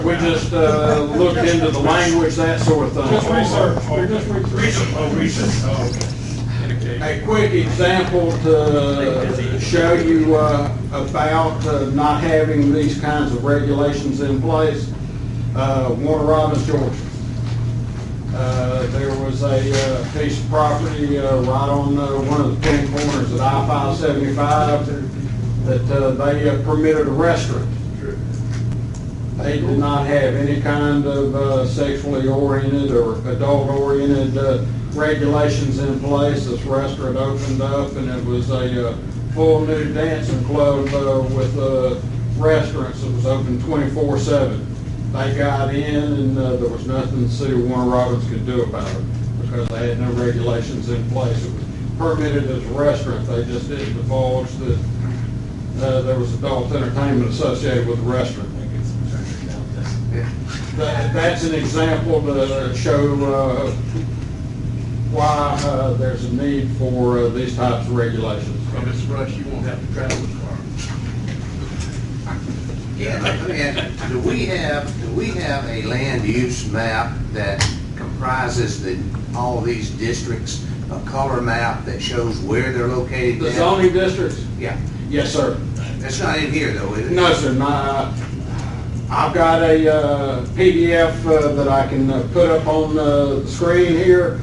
We just looked into the language, that sort of thing. Just research. We're just research. Recent, okay. A quick example to show you about not having these kinds of regulations in place. Warner Robins, Georgia. There was a piece of property right on one of the 10 corners at I-575 that they permitted a restaurant. They did not have any kind of sexually oriented or adult-oriented regulations in place. This restaurant opened up, and it was a full nude dancing club with restaurants that was open 24/7. They got in, and there was nothing the city of Warner Robins could do about it because they had no regulations in place. It was permitted as a restaurant. They just didn't divulge that there was adult entertainment associated with the restaurant. That's an example to show why there's a need for these types of regulations. Well, Mr. Rush, you won't have to travel with cars. Yeah, and do we have a land use map that comprises all these districts, a color map that shows where they're located? The zoning districts? Yeah. Yes, sir. That's not in here though, is it? No, sir. I've got a PDF that I can put up on the screen here.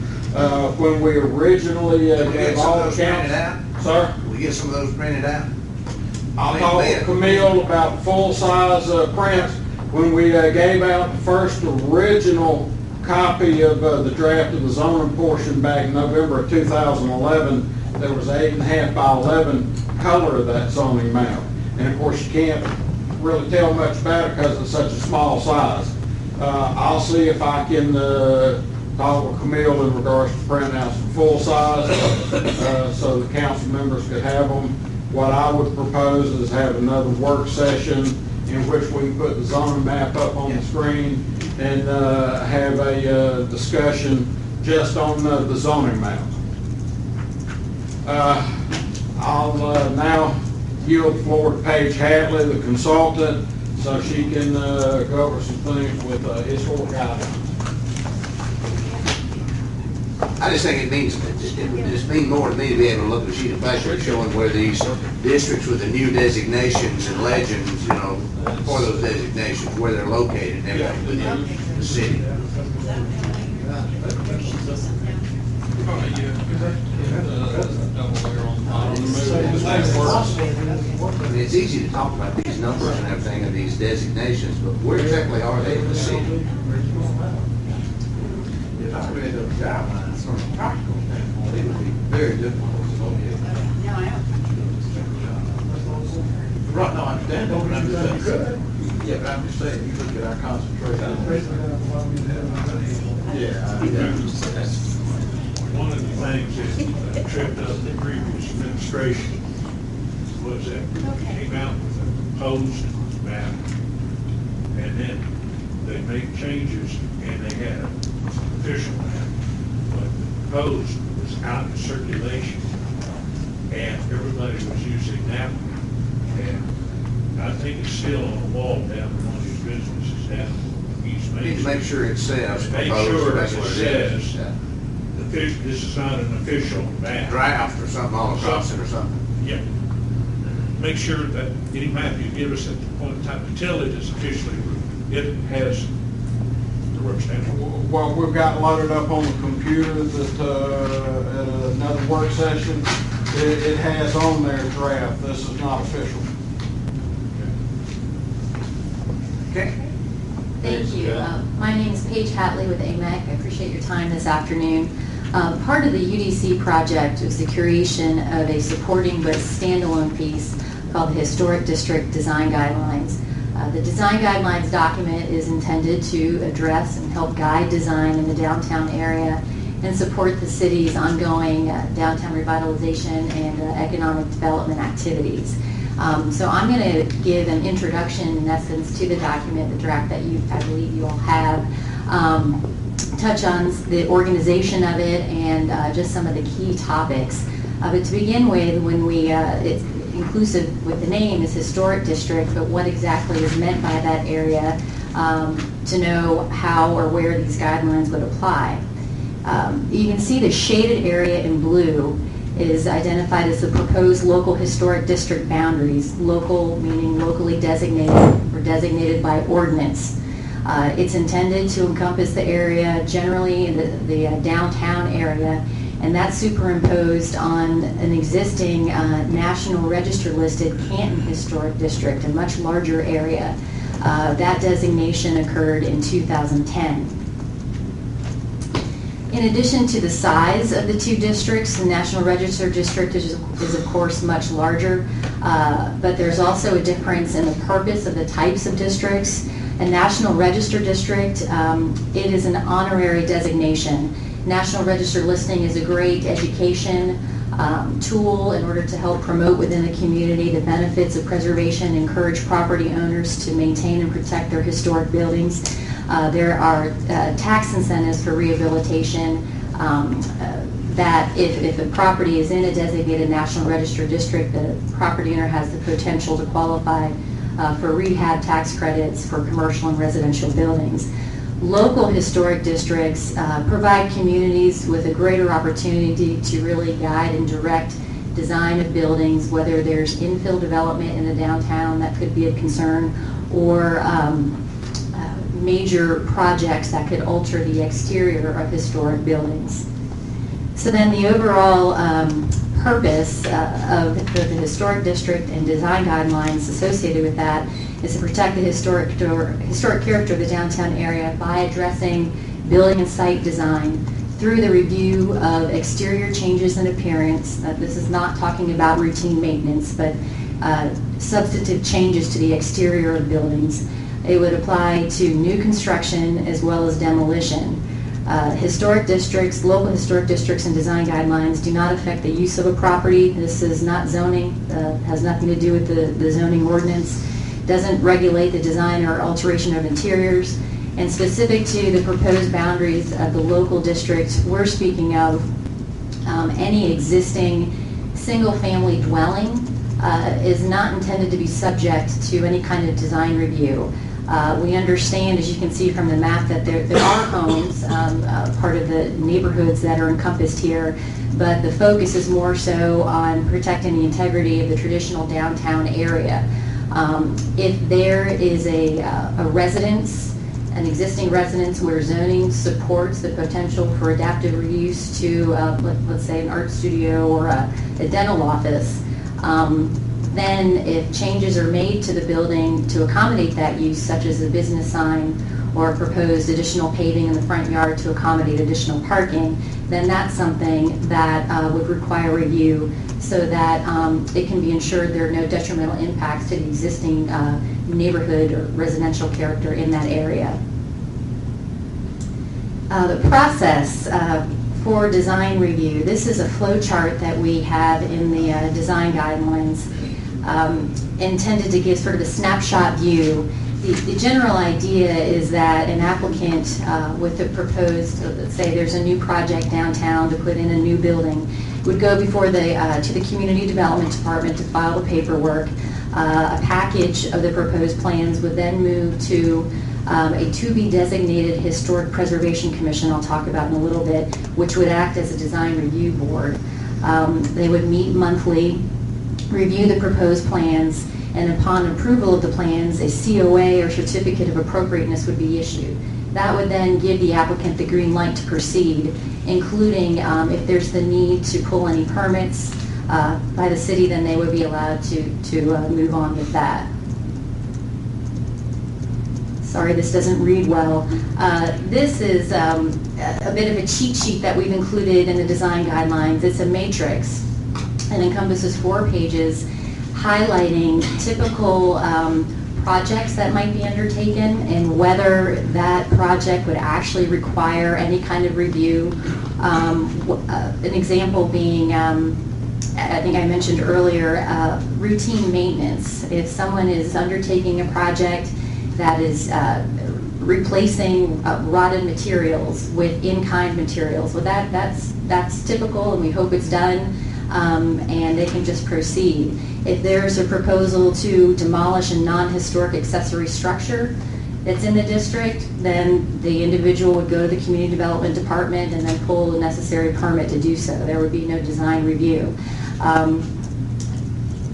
When we originally Can we get gave some all of the those printed counts. out? Sir? Can we get some of those printed out? I'll talk with Camille about full-size prints. When we gave out the first original copy of the draft of the zoning portion back in November of 2011, there was 8.5 by 11 color of that zoning map. And of course, you can't really tell much about it because it's such a small size. I'll see if I can talk with Camille in regards to printing out some full size so the council members could have them. What I would propose is have another work session in which we can put the zoning map up on the screen and have a discussion just on the zoning map. I'll now yield the floor to Paige Hadley, the consultant, so she can go over some things with historic guidelines. I just think it would just mean more to me to be able to look at a sheet of paper showing where these districts with the new designations and legends, you know, for those designations, where they're located and everything within the city. I mean, it's easy to talk about these numbers and everything and these designations, but where exactly are they in the city? If I read those guidelines from a practical standpoint, it would be very difficult to locate. Right, no, I understand that, but I'm just saying. Yeah, but I'm just saying, you look at our concentration. One of the things that tripped up the previous administration was that we came out with a proposed map, and then they made changes, and they had an official map, but the proposed was out in circulation, and everybody was using that one. And I think it's still on the wall down in one of these businesses down East Main. We need to make sure it says Make proposed, sure that's it what it is. says, Yeah. this is not an official map. Draft or something all across it or something. Yeah. Make sure that any map you give us at the point in time, until it is officially, it has the work standard. Well, we've got loaded up on the computer that at another work session, it has on there draft. This is not official. Okay. Thank you. My name is Paige Hatley with AMEC. I appreciate your time this afternoon. Part of the UDC project was the creation of a supporting but standalone piece called the Historic District Design Guidelines. The Design Guidelines document is intended to address and help guide design in the downtown area and support the city's ongoing downtown revitalization and economic development activities. So I'm going to give an introduction, in essence, to the document, the draft that I believe you all have, touch on the organization of it and just some of the key topics. But to begin with, when it's inclusive with the name is Historic District, but what exactly is meant by that area to know how or where these guidelines would apply. You can see the shaded area in blue is identified as the proposed local historic district boundaries, local meaning locally designated or designated by ordinance. It's intended to encompass the area generally in the downtown area, and that's superimposed on an existing National Register listed Canton Historic District, a much larger area. That designation occurred in 2010. In addition to the size of the two districts, the National Register District is of course much larger, but there's also a difference in the purpose of the types of districts. A National Register District, it is an honorary designation. National Register listing is a great education tool in order to help promote within the community the benefits of preservation, encourage property owners to maintain and protect their historic buildings. There are tax incentives for rehabilitation that if a property is in a designated National Register District, the property owner has the potential to qualify for rehab tax credits for commercial and residential buildings. Local historic districts provide communities with a greater opportunity to really guide and direct design of buildings, whether there's infill development in the downtown that could be of concern, or major projects that could alter the exterior of historic buildings. So then the overall purpose of the historic district and design guidelines associated with that is to protect the historic character of the downtown area by addressing building and site design through the review of exterior changes in appearance. This is not talking about routine maintenance, but substantive changes to the exterior of buildings. It would apply to new construction as well as demolition. Historic districts, local historic districts and design guidelines do not affect the use of a property. This is not zoning, has nothing to do with the zoning ordinance, doesn't regulate the design or alteration of interiors, and specific to the proposed boundaries of the local district, we're speaking of any existing single-family dwelling is not intended to be subject to any kind of design review. We understand, as you can see from the map, that there are homes, part of the neighborhoods that are encompassed here, but the focus is more so on protecting the integrity of the traditional downtown area. If there is a residence, an existing residence where zoning supports the potential for adaptive reuse to, let's say, an art studio or a dental office, then if changes are made to the building to accommodate that use, such as a business sign or proposed additional paving in the front yard to accommodate additional parking, then that's something that would require review so that it can be ensured there are no detrimental impacts to the existing neighborhood or residential character in that area. The process for design review, this is a flow chart that we have in the design guidelines intended to give sort of a snapshot view. The general idea is that an applicant with a proposed, let's say there's a new project downtown to put in a new building, would go before to the Community Development Department to file the paperwork. A package of the proposed plans would then move to a to-be-designated Historic Preservation Commission, I'll talk about in a little bit, which would act as a design review board. They would meet monthly, review the proposed plans, and upon approval of the plans, a COA or Certificate of Appropriateness would be issued. That would then give the applicant the green light to proceed, including if there's the need to pull any permits by the city, then they would be allowed to move on with that. Sorry, this doesn't read well. This is a bit of a cheat sheet that we've included in the design guidelines. It's a matrix and encompasses 4 pages. highlighting typical projects that might be undertaken and whether that project would actually require any kind of review. An example being, I think I mentioned earlier, routine maintenance. If someone is undertaking a project that is replacing rotted materials with in-kind materials, well, that's typical, and we hope it's done, and they can just proceed. If there's a proposal to demolish a non-historic accessory structure that's in the district, then the individual would go to the Community Development Department and then pull the necessary permit to do so. There would be no design review.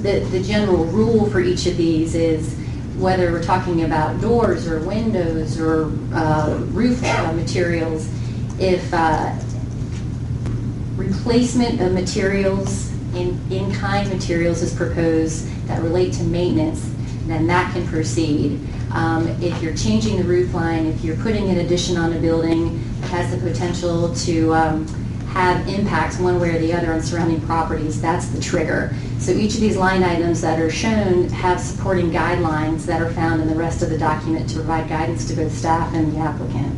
The general rule for each of these is whether we're talking about doors or windows or roof materials, if replacement of materials in-kind materials is proposed that relate to maintenance, then that can proceed. If you're changing the roof line, if you're putting an addition on a building that has the potential to have impacts one way or the other on surrounding properties, that's the trigger. So each of these line items that are shown have supporting guidelines that are found in the rest of the document to provide guidance to both staff and the applicant.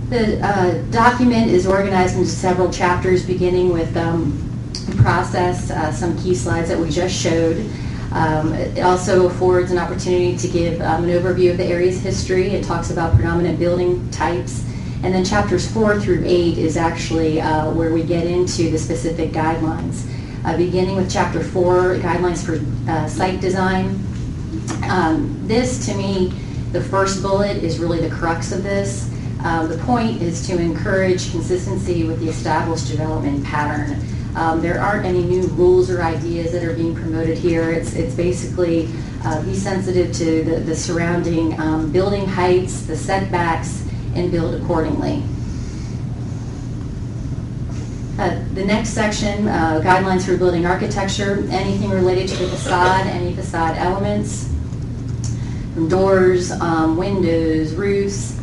The document is organized into several chapters, beginning with the process, some key slides that we just showed. It also affords an opportunity to give an overview of the area's history. It talks about predominant building types. And then chapters 4 through 8 is actually where we get into the specific guidelines. Beginning with chapter 4, guidelines for site design. This, to me, the first bullet is really the crux of this. The point is to encourage consistency with the established development pattern. There aren't any new rules or ideas that are being promoted here. It's basically be sensitive to the surrounding building heights, the setbacks, and build accordingly. The next section, guidelines for building architecture, anything related to the facade, any facade elements, from doors, windows, roofs,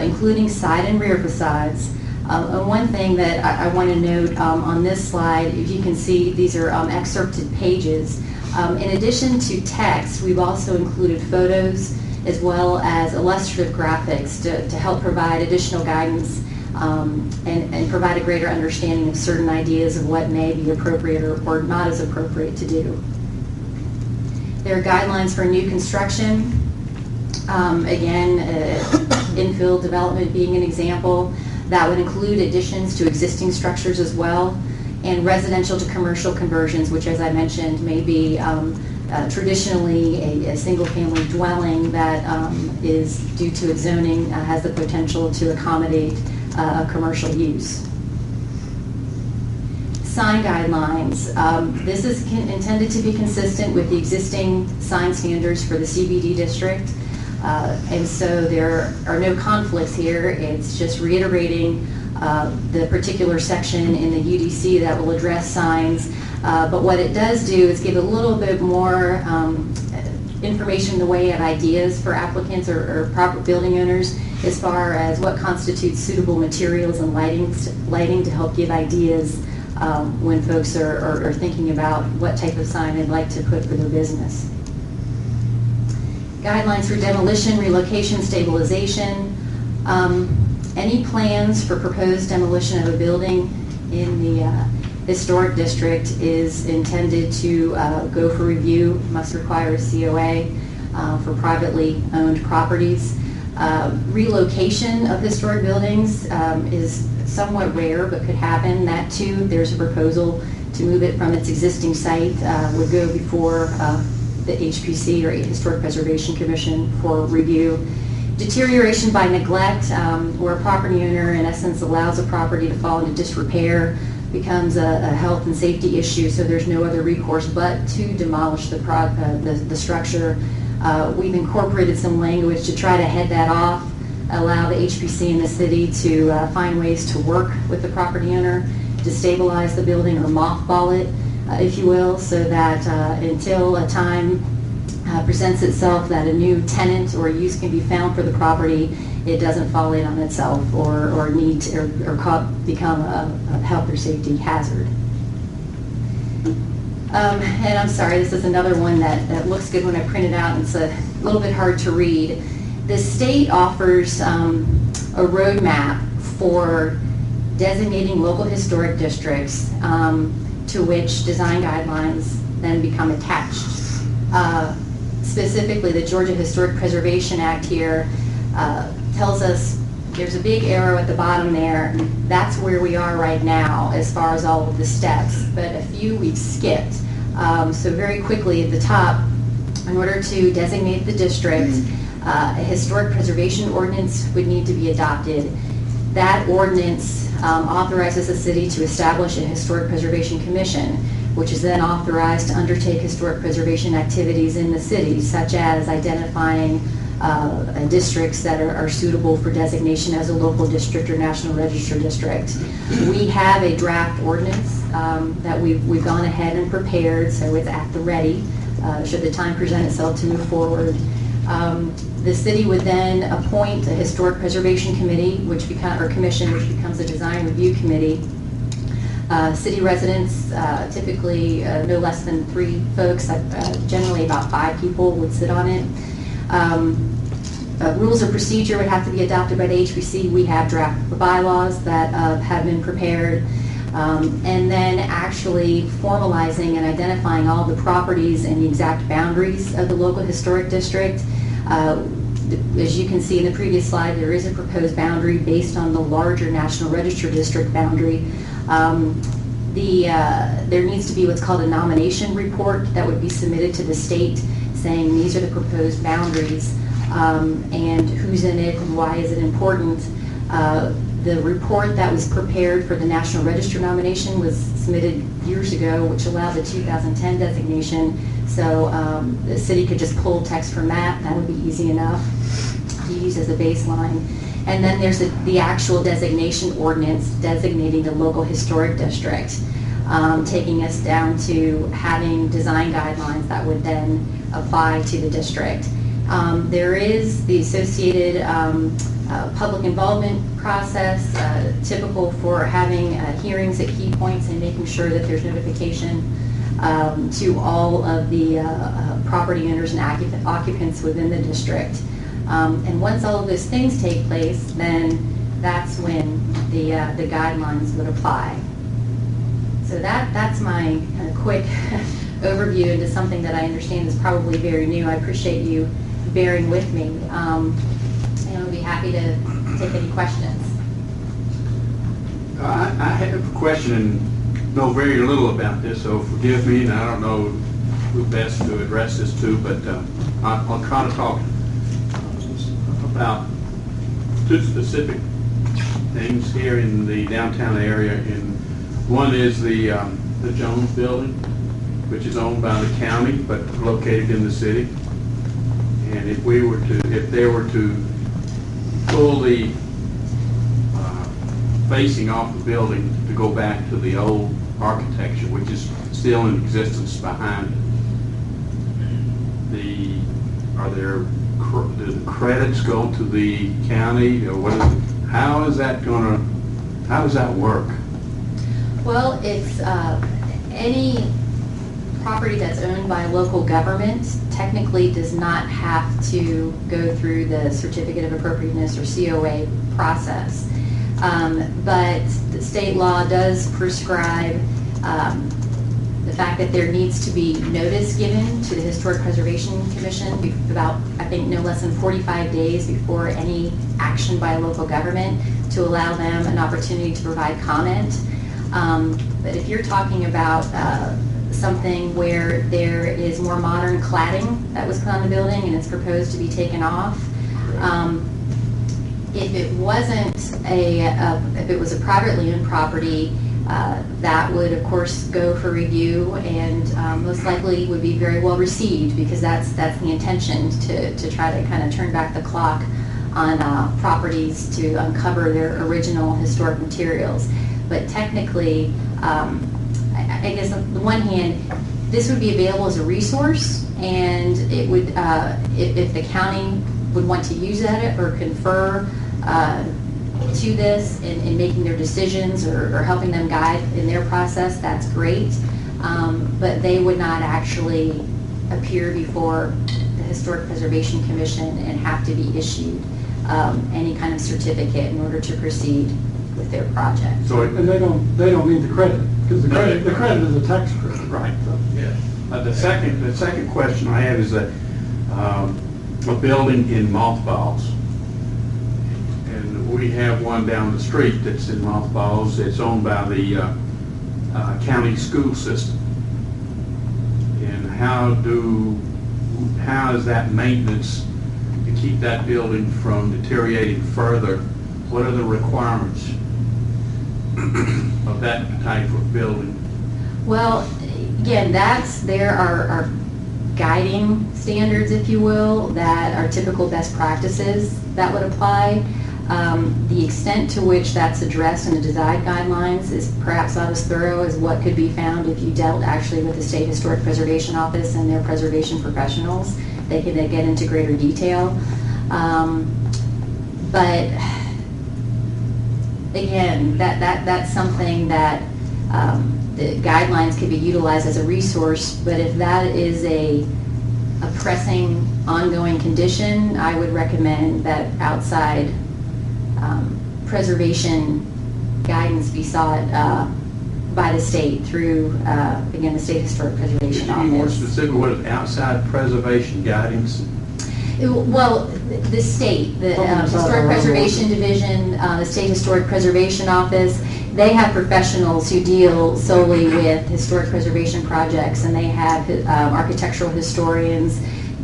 including side and rear facades. One thing that I want to note on this slide, if you can see, these are excerpted pages. In addition to text, we've also included photos as well as illustrative graphics to help provide additional guidance and provide a greater understanding of certain ideas of what may be appropriate or not as appropriate to do. There are guidelines for new construction. Again, infill development being an example. That would include additions to existing structures as well, and residential to commercial conversions, which, as I mentioned, may be traditionally a single-family dwelling that is, due to its zoning, has the potential to accommodate a commercial use. Sign guidelines. This is intended to be consistent with the existing sign standards for the CBD district. And so there are no conflicts here. It's just reiterating the particular section in the UDC that will address signs. But what it does do is give a little bit more information in the way of ideas for applicants or proper building owners as far as what constitutes suitable materials and lighting to help give ideas when folks are thinking about what type of sign they'd like to put for their business. Guidelines for demolition, relocation, stabilization. Any plans for proposed demolition of a building in the historic district is intended to go for review, must require a COA for privately owned properties. Relocation of historic buildings is somewhat rare, but could happen. That too, there's a proposal to move it from its existing site, would go before the HPC or Historic Preservation Commission for review. Deterioration by neglect, where a property owner in essence allows a property to fall into disrepair, becomes a health and safety issue, so there's no other recourse but to demolish the structure. We've incorporated some language to try to head that off, allow the HPC and the city to find ways to work with the property owner to stabilize the building or mothball it, if you will, so that until a time presents itself that a new tenant or use can be found for the property, it doesn't fall in on itself or need to, or become a health or safety hazard. And I'm sorry, this is another one that looks good when I print it out, and it's a little bit hard to read. The state offers a roadmap for designating local historic districts to which design guidelines then become attached. Specifically, the Georgia Historic Preservation Act here tells us there's a big arrow at the bottom there. That's where we are right now as far as all of the steps, but a few we've skipped. So very quickly at the top, in order to designate the district, a historic preservation ordinance would need to be adopted. That ordinance authorizes the city to establish a historic preservation commission, which is then authorized to undertake historic preservation activities in the city, such as identifying districts that are suitable for designation as a local district or National Register district. We have a draft ordinance that we've gone ahead and prepared, so it's at the ready, should the time present itself to move forward. The city would then appoint a historic preservation committee, commission, which becomes a design review committee. City residents, typically no less than 3 folks, generally about 5 people would sit on it. Rules of procedure would have to be adopted by the HPC. We have draft bylaws that have been prepared. And then actually formalizing and identifying all the properties and the exact boundaries of the local historic district. As you can see in the previous slide, there is a proposed boundary based on the larger National Register district boundary. There needs to be what's called a nomination report that would be submitted to the state saying these are the proposed boundaries and who's in it and why is it important. The report that was prepared for the National Register nomination was submitted years ago, which allowed the 2010 designation. So the city could just pull text from that. That would be easy enough to use as a baseline. And then there's the actual designation ordinance designating the local historic district, taking us down to having design guidelines that would then apply to the district. There is the associated public involvement process, typical for having hearings at key points and making sure that there's notification to all of the property owners and occupants within the district. And once all of those things take place, then that's when the guidelines would apply. So that's my kind of quick overview into something that I understand is probably very new. I appreciate you bearing with me. And I'll be happy to take any questions. I have a question and know very little about this, so forgive me, and I don't know who best to address this to, but I'll try to talk about 2 specific things here in the downtown area. And one is the Jones Building, which is owned by the county but located in the city. And if they were to pull the facing off the building to go back to the old architecture, which is still in existence behind it, do the credits go to the county, or how does that work? Well, it's any property that's owned by a local government technically does not have to go through the certificate of appropriateness or COA process. But the state law does prescribe the fact that there needs to be notice given to the Historic Preservation Commission about, I think, no less than 45 days before any action by a local government to allow them an opportunity to provide comment. But if you're talking about something where there is more modern cladding that was put on the building and it's proposed to be taken off, if it wasn't if it was a privately owned property, that would of course go for review and most likely would be very well received, because that's the intention, to try to kind of turn back the clock on properties to uncover their original historic materials. But technically, I guess on the one hand, this would be available as a resource, and it would, if the county would want to use it or confer to this in making their decisions or helping them guide in their process, that's great. but they would not actually appear before the Historic Preservation Commission and have to be issued any kind of certificate in order to proceed with their project. So, And they don't need the credit, because the credit is a tax credit. right. Yeah. The second question I have is that a building in mothballs. And we have one down the street that's in mothballs. It's owned by the county school system. And how is that maintenance to keep that building from deteriorating further? What are the requirements of that type of building? Well, again, there are guiding standards, if you will, that are typical best practices that would apply. The extent to which that's addressed in the design guidelines is perhaps not as thorough as what could be found if you dealt actually with the State Historic Preservation Office and their preservation professionals. They could get into greater detail. But again, that's something that the guidelines could be utilized as a resource, but if that is a pressing, ongoing condition, I would recommend that outside preservation guidance be sought by the state through, again, the State Historic Preservation Could you be more Office. specific, what is outside preservation guidance? Well, the state, the Historic Preservation Division, the State Historic Preservation Office, they have professionals who deal solely with historic preservation projects, and they have architectural historians.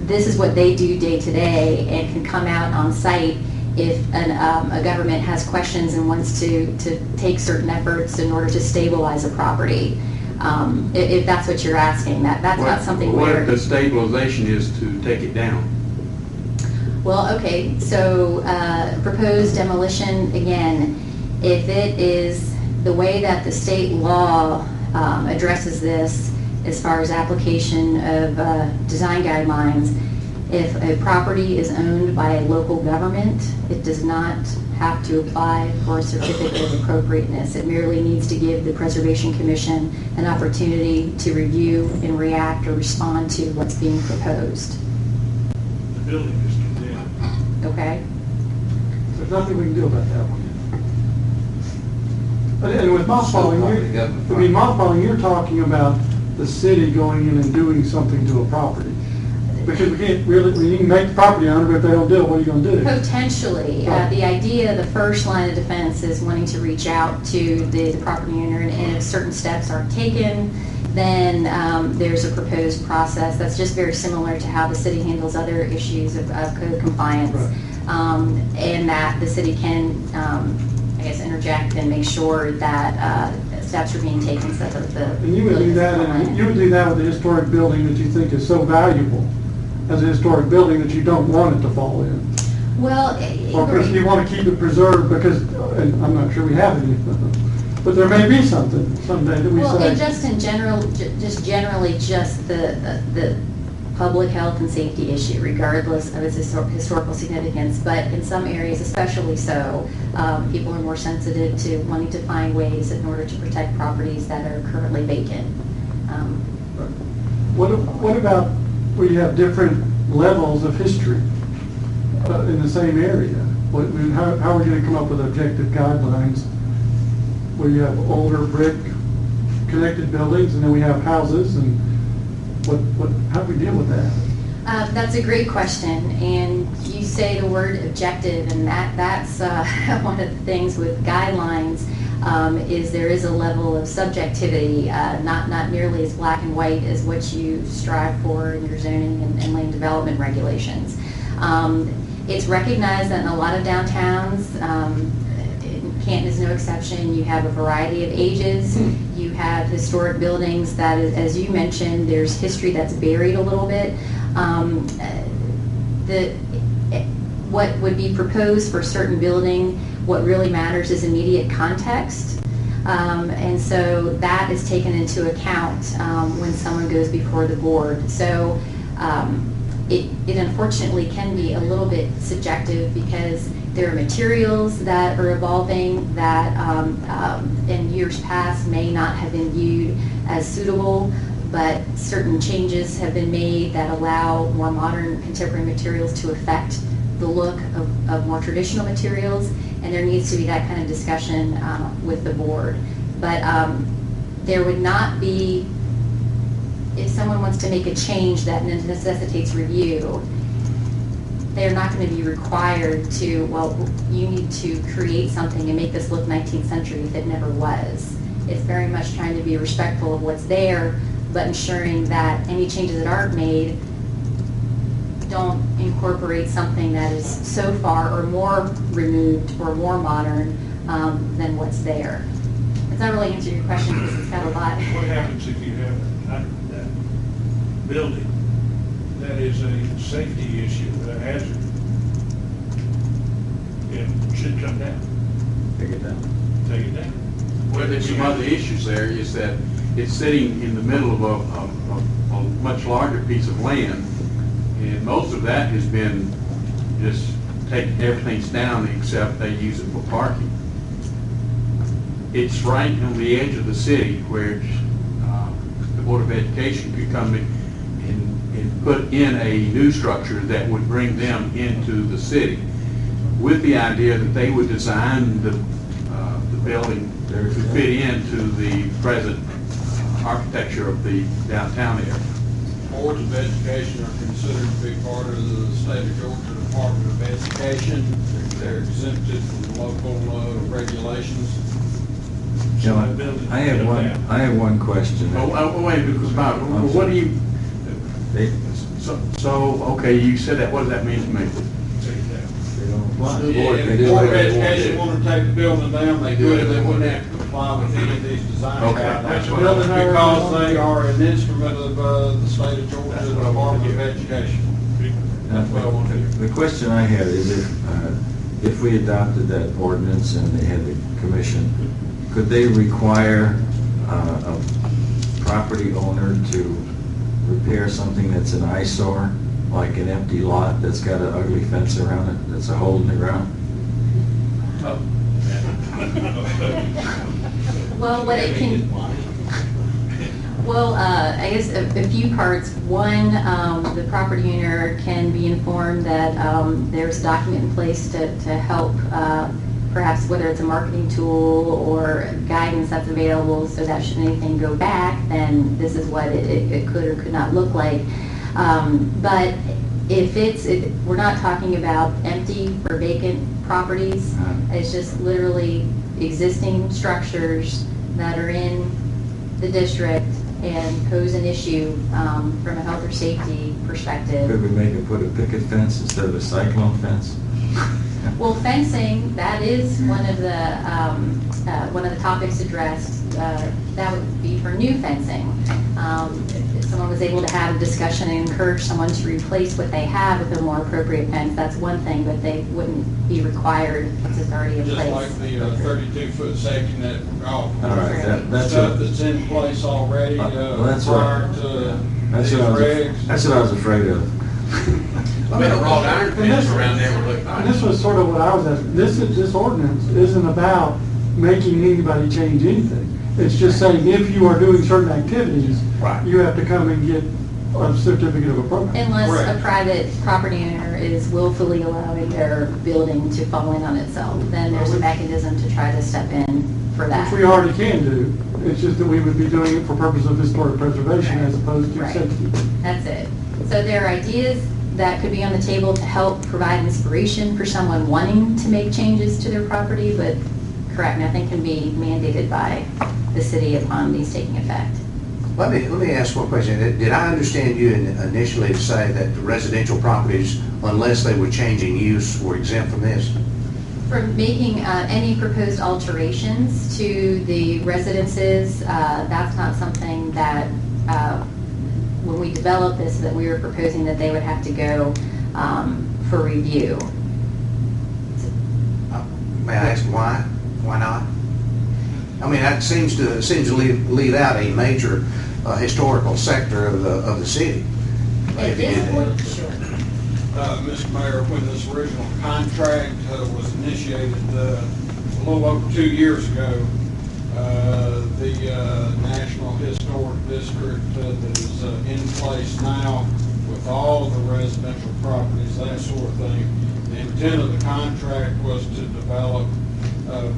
This is what they do day to day and can come out on site if a government has questions and wants to take certain efforts in order to stabilize a property. If that's what you're asking, that's not something What where... if the stabilization is to take it down? Well, okay, so proposed demolition, again, if it is the way that the state law addresses this as far as application of design guidelines, if a property is owned by a local government, it does not have to apply for a certificate of appropriateness. It merely needs to give the Preservation Commission an opportunity to review and react or respond to what's being proposed. The building is condemned. Okay? There's nothing we can do about that one. And with mothballing, you're talking about the city going in and doing something to a property. Because we can't really, we can make the property owner, but if they don't do it, what are you going to do? Potentially. The idea, the first line of defense is wanting to reach out to the property owner, and if certain steps aren't taken, then there's a proposed process that's just very similar to how the city handles other issues of code compliance. Right. And that the city can, I guess, interject and make sure that steps are being taken so that the... And you would do that, you would do that with a historic building that you think is so valuable as a historic building that you don't want it to fall in. Well, Or because you want to keep it preserved because, and I'm not sure we have any, but there may be something someday that we well, say. and just in general, just generally, just the public health and safety issue, regardless of its historical significance. But in some areas, especially so, people are more sensitive to wanting to find ways in order to protect properties that are currently vacant. What about where you have different levels of history in the same area? How are we going to come up with objective guidelines where you have older brick connected buildings and then we have houses, and how do we deal with that? That's a great question, and you say the word objective, and that's one of the things with guidelines is there is a level of subjectivity, not nearly as black and white as what you strive for in your zoning and land development regulations. It's recognized that in a lot of downtowns, Canton is no exception. You have a variety of ages. You have historic buildings that, as you mentioned, there's history that's buried a little bit. What would be proposed for a certain building, what really matters is immediate context. And so that is taken into account when someone goes before the board. So it unfortunately can be a little bit subjective because There are materials that are evolving that in years past may not have been viewed as suitable, but certain changes have been made that allow more modern contemporary materials to affect the look of more traditional materials, and there needs to be that kind of discussion with the board. But there would not be, if someone wants to make a change that necessitates review, they're not going to be required to, well, you need to create something and make this look 19th century if it never was. It's very much trying to be respectful of what's there, but ensuring that any changes that aren't made don't incorporate something that is so far or more removed or more modern than what's there. Does that really answer your question? Because it's got a lot. What happens if you have that building that is a safety issue, a hazard? It should come down. Take it down. Take it down. Well, there's some other issues there, is that it's sitting in the middle of a much larger piece of land, and most of that has been just everything's down except they use it for parking. It's right on the edge of the city where the Board of Education could come in and put in a new structure that would bring them into the city with the idea that they would design the building to fit into the present architecture of the downtown area. Boards of Education are considered to be part of the state of Georgia Department of Education. They're exempted from local regulations. John, I have one question. Oh, wait, because Bob, what do you, okay, you said that, what does that mean to me? Take it down. They don't apply. If the Board of Education wanted to take the building down, they could, they wouldn't have to comply with any of these design Okay. guidelines. Because they are an instrument of the state of Georgia Department of Education. That's what I want to hear. The question I had is if we adopted that ordinance and they had the commission, could they require a property owner to repair something that's an eyesore, like an empty lot that's got an ugly fence around it, that's a hole in the ground? Well, what it can, well, I guess a few parts. One, the property owner can be informed that there's a document in place to help, perhaps whether it's a marketing tool or guidance that's available, so that should anything go back, then this is what it could or could not look like. But if we're not talking about empty or vacant properties, it's just literally existing structures that are in the district and pose an issue from a health or safety perspective. Could we make it put a picket fence instead of a cyclone fence? Well, fencing, that is one of the topics addressed. That would be for new fencing. If someone was able to have a discussion and encourage someone to replace what they have with a more appropriate fence, that's one thing, but they wouldn't be required once it's already in Just place. like the 32-foot safety net for golf. All right, that's Stuff that's in place already that's prior right. to That's these what regs. that's what I was afraid of. I mean, a wrought iron fence around there would look And nice. this was sort of what I was asking. This ordinance isn't about making anybody change anything. It's just saying if you are doing certain activities, Right. you have to come and get a certificate of approval. Unless Correct. a private property owner is willfully allowing their building to fall in on itself, then there's a mechanism to try to step in for that. Which we already can do. It's just that we would be doing it for purpose of historic preservation as opposed to Right. safety. That's it. So there are ideas that could be on the table to help provide inspiration for someone wanting to make changes to their property, but correct, nothing can be mandated by the city upon these taking effect. Let me ask one question. Did I understand you initially to say that the residential properties, unless they were changing use, were exempt from this? For making any proposed alterations to the residences, that's not something that, when we developed this, that we were proposing that they would have to go for review. May I ask why? Why not? I mean, that seems to leave out a major historical sector of the city. At If you this did point, that. sure. Mr. Mayor, when this original contract was initiated a little over 2 years ago, the National Historic District that is in place now with all of the residential properties, that sort of thing, the intent of the contract was to develop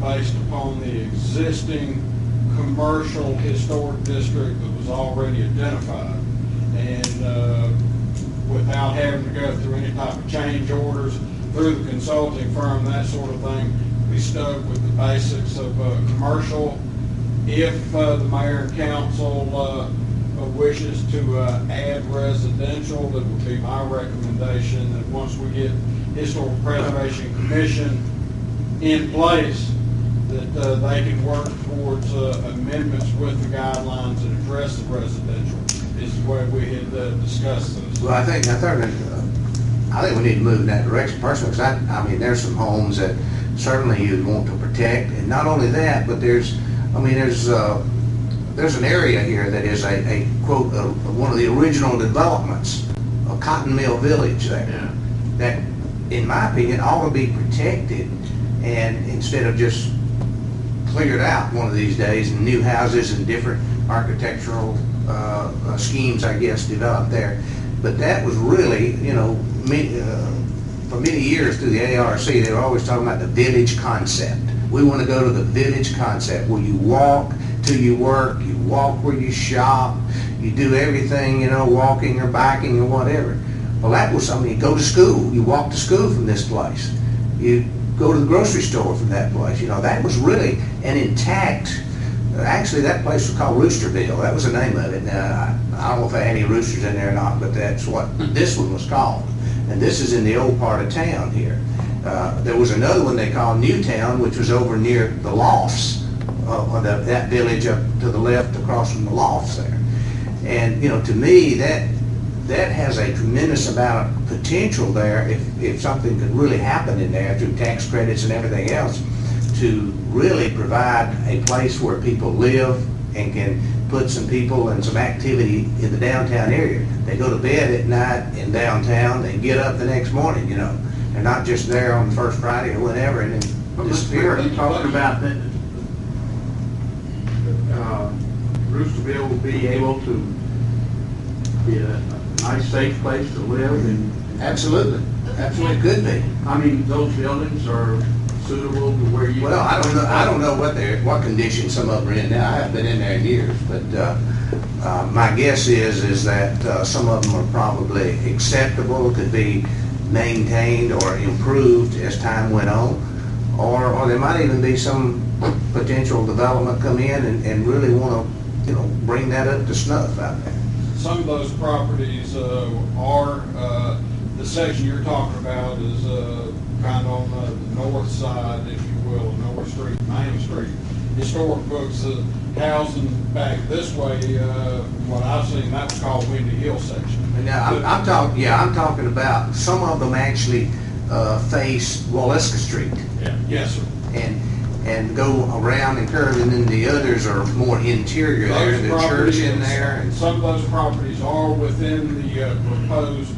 based upon the existing commercial historic district that was already identified. And without having to go through any type of change orders through the consulting firm, that sort of thing, we stuck with the basics of commercial. If the mayor and council wishes to add residential, that would be my recommendation, that once we get Historic Preservation Commission in place, that they can work towards amendments with the guidelines that address the residential, is the way we had discussed this. Well, I think we need to move in that direction personally, because I mean, there's some homes that certainly you'd want to protect, and not only that, but there's an area here that is a quote, one of the original developments of Cotton Mill Village there. Yeah. That, in my opinion, ought to be protected, and instead of just cleared out one of these days and new houses and different architectural schemes, I guess, developed there. But that was really, you know, for many years through the ARC, they were always talking about the village concept. We want to go to the village concept where you walk till you work, you walk where you shop, you do everything, you know, walking or biking or whatever. Well, that was, I mean, you go to school, you walk to school from this place. You go to the grocery store from that place. You know, that was really an intact, actually that place was called Roosterville. That was the name of it. Now, I don't know if I had any roosters in there or not, but that's what this one was called. And this is in the old part of town here. There was another one they called Newtown, which was over near the lofts, that village up to the left across from the lofts there. And, you know, to me, that has a tremendous amount of potential there if something could really happen in there through tax credits and everything else, to really provide a place where people live and can put some people and some activity in the downtown area. They go to bed at night in downtown, they get up the next morning, you know. They're not just there on the first Friday or whatever and then disappear. Are you talking about that Roosterville will be able to be a nice, safe place to live? And Absolutely. Absolutely could be. I mean, those buildings are suitable to where you... Well, I don't know what condition some of them are in now. I haven't been in there in years, but my guess is that some of them are probably acceptable, could be maintained or improved as time went on, or there might even be some potential development come in and really want to, you know, bring that up to snuff out there. Some of those properties are, the section you're talking about is kind of on the north side, if you will, North Street, Main Street. Historic books, housing back this way, what I've seen, that was called Windy Hill section. And now, I'm talking about, some of them actually face Waleska Street. Yeah. Yes, sir. And go around and curve, and then the others are more interior. There's the church in there. And some of those properties are within the proposed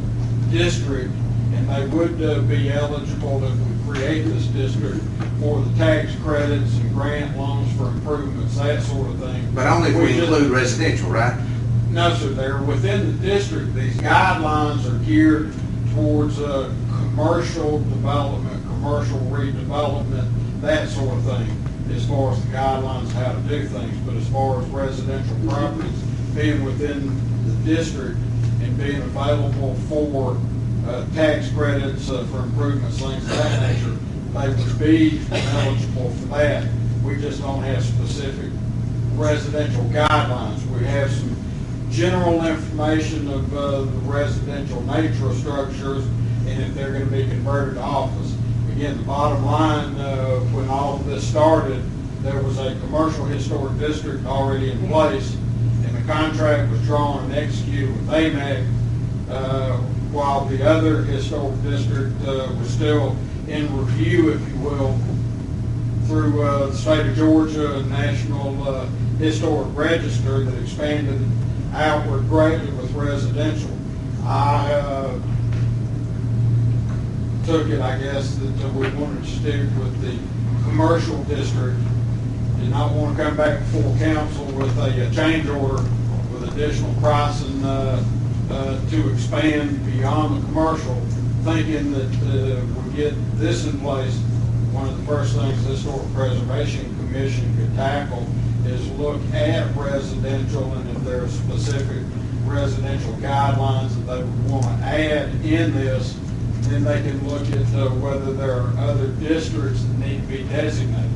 district, and they would be eligible if we create this district for the tax credits and grant loans for improvements, that sort of thing. But only if we include residential, right? No, sir. They're within the district. These guidelines are geared towards commercial development, commercial redevelopment, that sort of thing, as far as the guidelines of how to do things. But as far as residential properties being within the district and being available for tax credits for improvements, things of that nature, they would be eligible for that. We just don't have specific residential guidelines. We have some general information of the residential nature of structures and if they're going to be converted to office. Again, the bottom line, when all of this started, there was a commercial historic district already in place, and the contract was drawn and executed with AMAC, while the other historic district was still in review, if you will, through the state of Georgia and National Historic Register that expanded outward greatly with residential. took it, I guess, that we wanted to stick with the commercial district. Did not want to come back before council with a change order with additional pricing to expand beyond the commercial, thinking that we get this in place. One of the first things the Historic Preservation Commission could tackle is look at residential, and if there are specific residential guidelines that they would want to add in this, then they can look at whether there are other districts that need to be designated.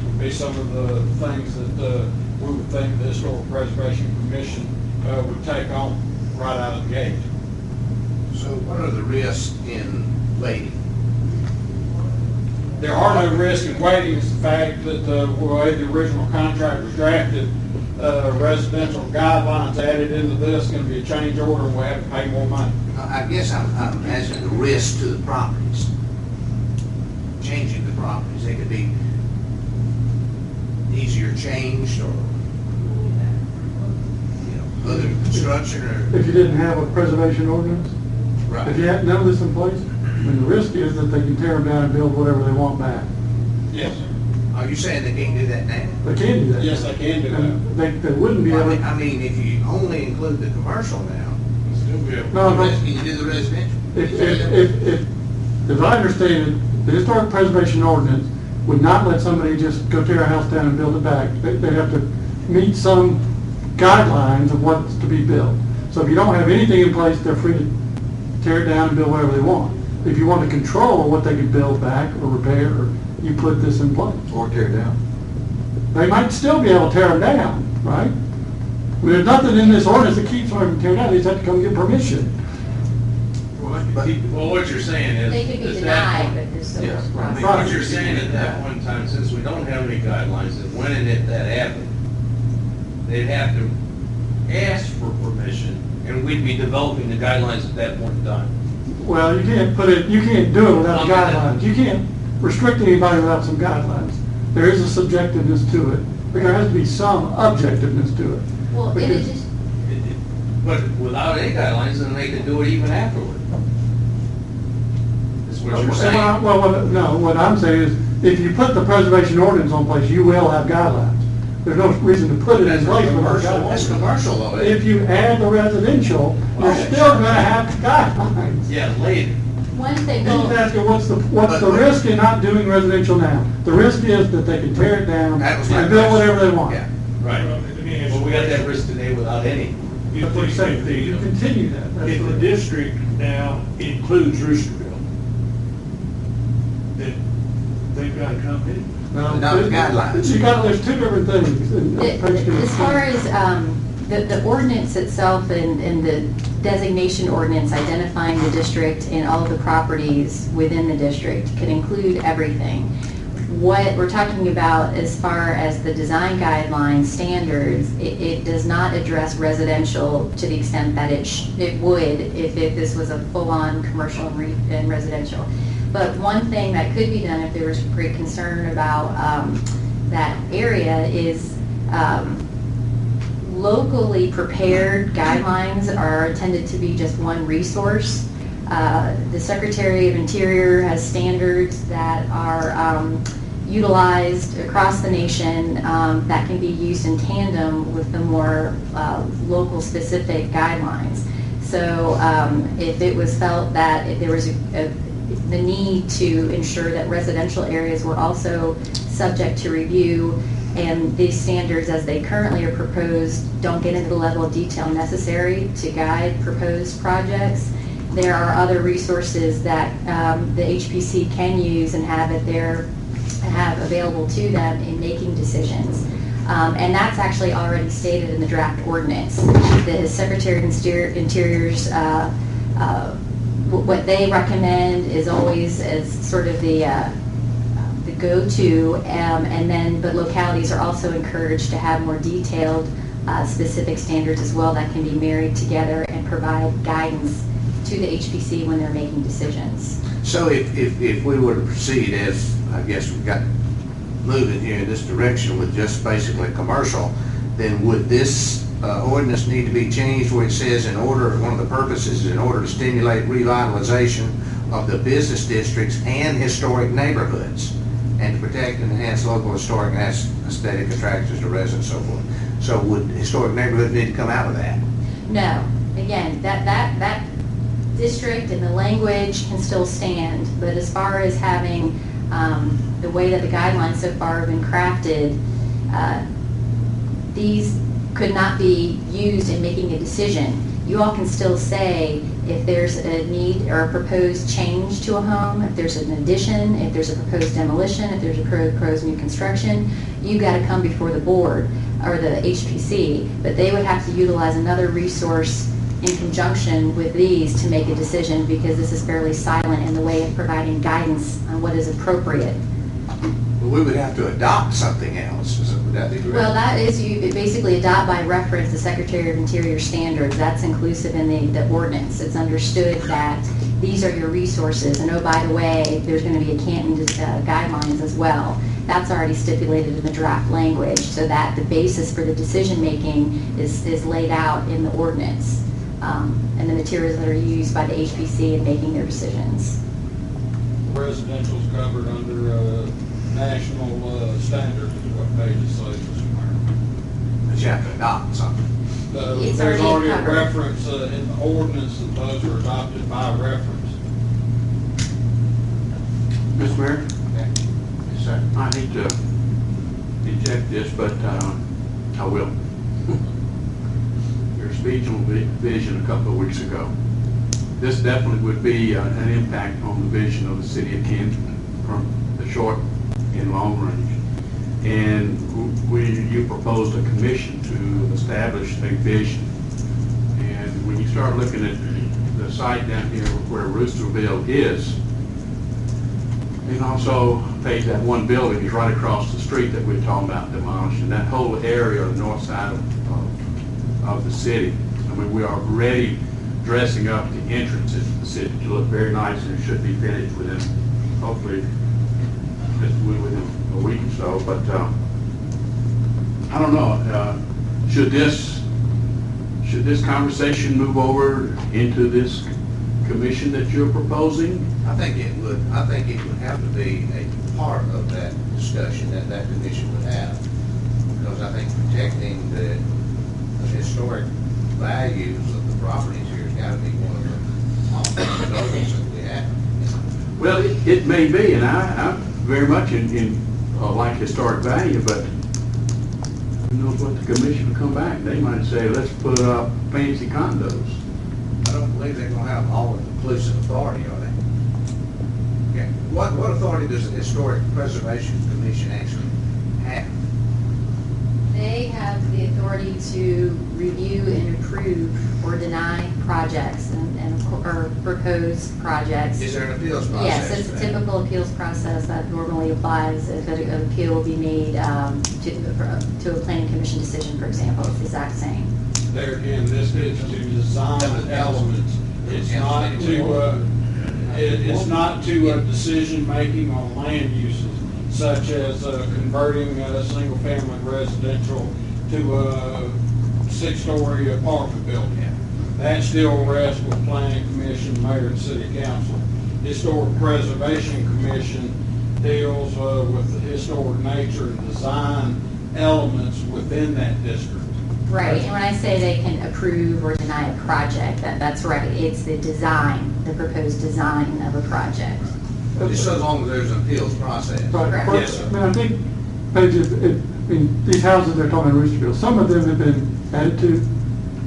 Would be some of the things that we would think the Historic Preservation Commission would take on right out of the gate. So what are the risks in waiting? There are no risks in waiting. It's the fact that the way the original contract was drafted, residential guidelines added into this, going to be a change order, and we'll have to pay more money. I guess I'm asking the risk to the properties, changing the properties. They could be easier changed, or other construction, or If you didn't have a preservation ordinance, right. if you had none of this in place, then the risk is that they can tear them down and build whatever they want back. Yes. Are you saying they can't do that now? They can do that. Yes, they can do that. And they wouldn't be able, I mean, if you only include the commercial now, Still be able. no, no. can you do the residential? If I understand it, the historic preservation ordinance would not let somebody just go tear a house down and build it back. They'd have to meet some guidelines of what's to be built. So if you don't have anything in place, they're free to tear it down and build whatever they want. If you want to control what they can build back or repair, you put this in place. Or tear down. They might still be able to tear them down, right? I mean, there's nothing in this ordinance that keeps them from tearing down. They just have to come get permission. Well, what you're saying is. They could be is that- denied, but there's still Yeah. this I process. mean, what you're saying at that point in time, since we don't have any guidelines, and when and if that happened, they'd have to ask for permission, and we'd be developing the guidelines at that point in time. Well, you can't do it without guidelines. You can't restrict anybody without some guidelines. There is a subjectiveness to it, but there has to be some objectiveness to it. Well, in Because- addition, But without any guidelines, then they could do it even afterward. That's what you're saying. No, what I'm saying is, if you put the preservation ordinance on place, you will have guidelines. There's no reason to put it in place without That's guidelines. commercial though. If you add the residential, you're still gonna have guidelines. Yeah, later. one thing, Then you ask her, what's the risk in not doing residential now? The risk is that they can tear it down That was my and build question. whatever they want. Yeah. Right. Let me ask Well, we you a got that question. risk today without any. That's what I'm saying, you continue that. That's If the what- district now includes Roosterville, then they've got to come in. No, Not the guidelines. there's two different things. and page can As far explain. as the ordinance itself and the designation ordinance identifying the district and all of the properties within the district could include everything. What we're talking about as far as the design guidelines, standards, it does not address residential to the extent that it would if this was a full-on commercial and residential. But one thing that could be done if there was great concern about that area is locally prepared guidelines are intended to be just one resource. The Secretary of Interior has standards that are utilized across the nation that can be used in tandem with the more local specific guidelines. So if it was felt that if there was the need to ensure that residential areas were also subject to review, and these standards as they currently are proposed don't get into the level of detail necessary to guide proposed projects, there are other resources that the HPC can use and have available to them in making decisions. And that's actually already stated in the draft ordinance. The Secretary of Interior's what they recommend is always as sort of the go-to, but localities are also encouraged to have more detailed, specific standards as well that can be married together and provide guidance to the HPC when they're making decisions. So if we were to proceed as, I guess we got moving here in this direction with just basically commercial, then would this ordinance need to be changed where it says one of the purposes is in order to stimulate revitalization of the business districts and historic neighborhoods, and to protect and enhance local historic and aesthetic attractions to residents and so forth. So would historic neighborhood need to come out of that? No, again, that district and the language can still stand, but as far as having the way that the guidelines so far have been crafted, these could not be used in making a decision. You all can still say if there's a need or a proposed change to a home, if there's an addition, if there's a proposed demolition, if there's a proposed new construction, you got to come before the board or the HPC, but they would have to utilize another resource in conjunction with these to make a decision, because this is fairly silent in the way of providing guidance on what is appropriate. Well, we would have to adopt something else. Would that be correct? Well, that is, you basically adopt by reference the Secretary of Interior standards. That's inclusive in the ordinance. It's understood that these are your resources, and oh, by the way, there's going to be a Canton guidelines as well. That's already stipulated in the draft language, so that the basis for the decision-making is laid out in the ordinance, and the materials that are used by the HPC in making their decisions. Residential is covered under national standards, is what pages say somewhere. But you have to adopt something. It's There's already a covered. reference in the ordinance that those are adopted by reference. Mr. Mayor, Yes, sir. I hate to eject this, but I will. Your speech on vision a couple of weeks ago. This definitely would be an impact on the vision of the city of Canton from the short and long range. And you proposed a commission to establish a vision. And when you start looking at the site down here where Roosterville is, and also that one building is right across the street that we're talking about demolishing, that whole area on the north side of the city. I mean, we are already dressing up the entrances to the city to look very nice, and it should be finished within, hopefully, within a week or so. But I don't know. Should this conversation move over into this commission that you're proposing? I think it would have to be a part of that discussion that commission would have, because I think protecting the historic values of the properties here has got to be one of the goals that we have. Well, it may be, and I'm very much in like historic value, but who knows what the commission will come back. They might say, let's put up fancy condos. I don't believe they're going to have all-inclusive authority, are they? Okay. What authority does the Historic Preservation Commission actually have? They have the authority to review and approve or deny projects or propose projects. Is there an appeals process? Yes, it's for a that? typical appeals process that normally applies if an appeal will be made to a planning commission decision, for example. It's the exact same. There again, this is to design elements. It's not to decision-making on land uses, such as converting a single-family residential to a 6-story apartment building. That still rests with Planning Commission, Mayor, and City Council. Historic Preservation Commission deals with the historic nature and design elements within that district. Right, and when I say they can approve or deny a project, that's right. It's the design, the proposed design of a project. Just so long as there's an appeals process. Right. Correct. Yes, sir. I mean, I think, Paige, these houses they're talking in Roosterville, some of them have been added to,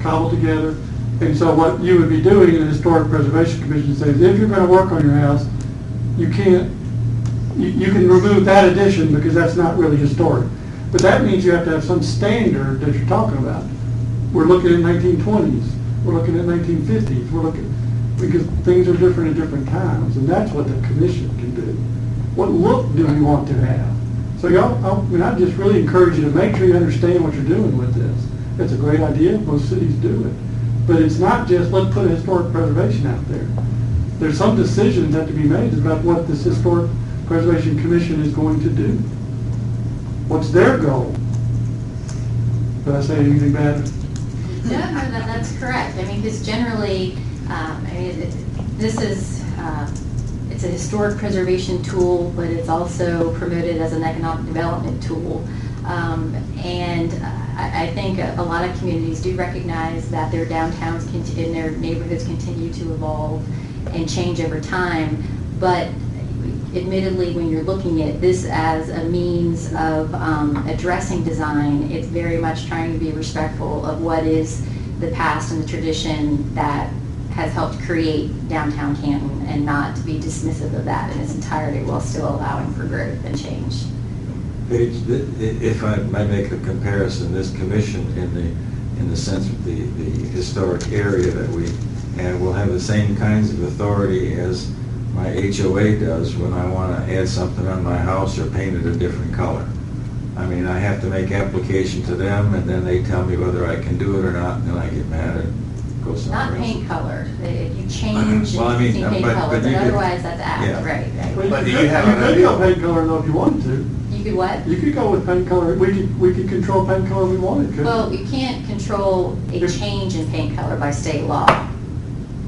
cobbled together. And so what you would be doing in the Historic Preservation Commission says, if you're going to work on your house, you can remove that addition because that's not really historic. But that means you have to have some standard that you're talking about. We're looking at 1920s. We're looking at 1950s. Because things are different at different times, and that's what the commission can do. What look do we want to have? So I just really encourage you to make sure you understand what you're doing with this. It's a great idea. Most cities do it. But it's not just, let's put a historic preservation out there. There's some decisions that have to be made about what this Historic Preservation Commission is going to do. What's their goal? Did I say anything bad? No, that's correct. I mean, because generally, this is it's a historic preservation tool, but it's also promoted as an economic development tool. And I think a lot of communities do recognize that their downtowns and their neighborhoods continue to evolve and change over time. But admittedly, when you're looking at this as a means of addressing design, it's very much trying to be respectful of what is the past and the tradition that has helped create downtown Canton, and not to be dismissive of that in its entirety while still allowing for growth and change. Paige, if I might make a comparison, this commission in the sense of the historic area that we have will have the same kinds of authority as my HOA does when I want to add something on my house or paint it a different color. I mean, I have to make application to them, and then they tell me whether I can do it or not, and then I get mad and go somewhere else. Not paint color. If you change Well, I mean, existing paint but color, you but could- otherwise that's act, yeah. right. But do you have You an could appeal? go paint color though if you wanted to. You could what? You could go with paint color. We could control paint color if we wanted, couldn't we? Well, you can't control a change in paint color by state law.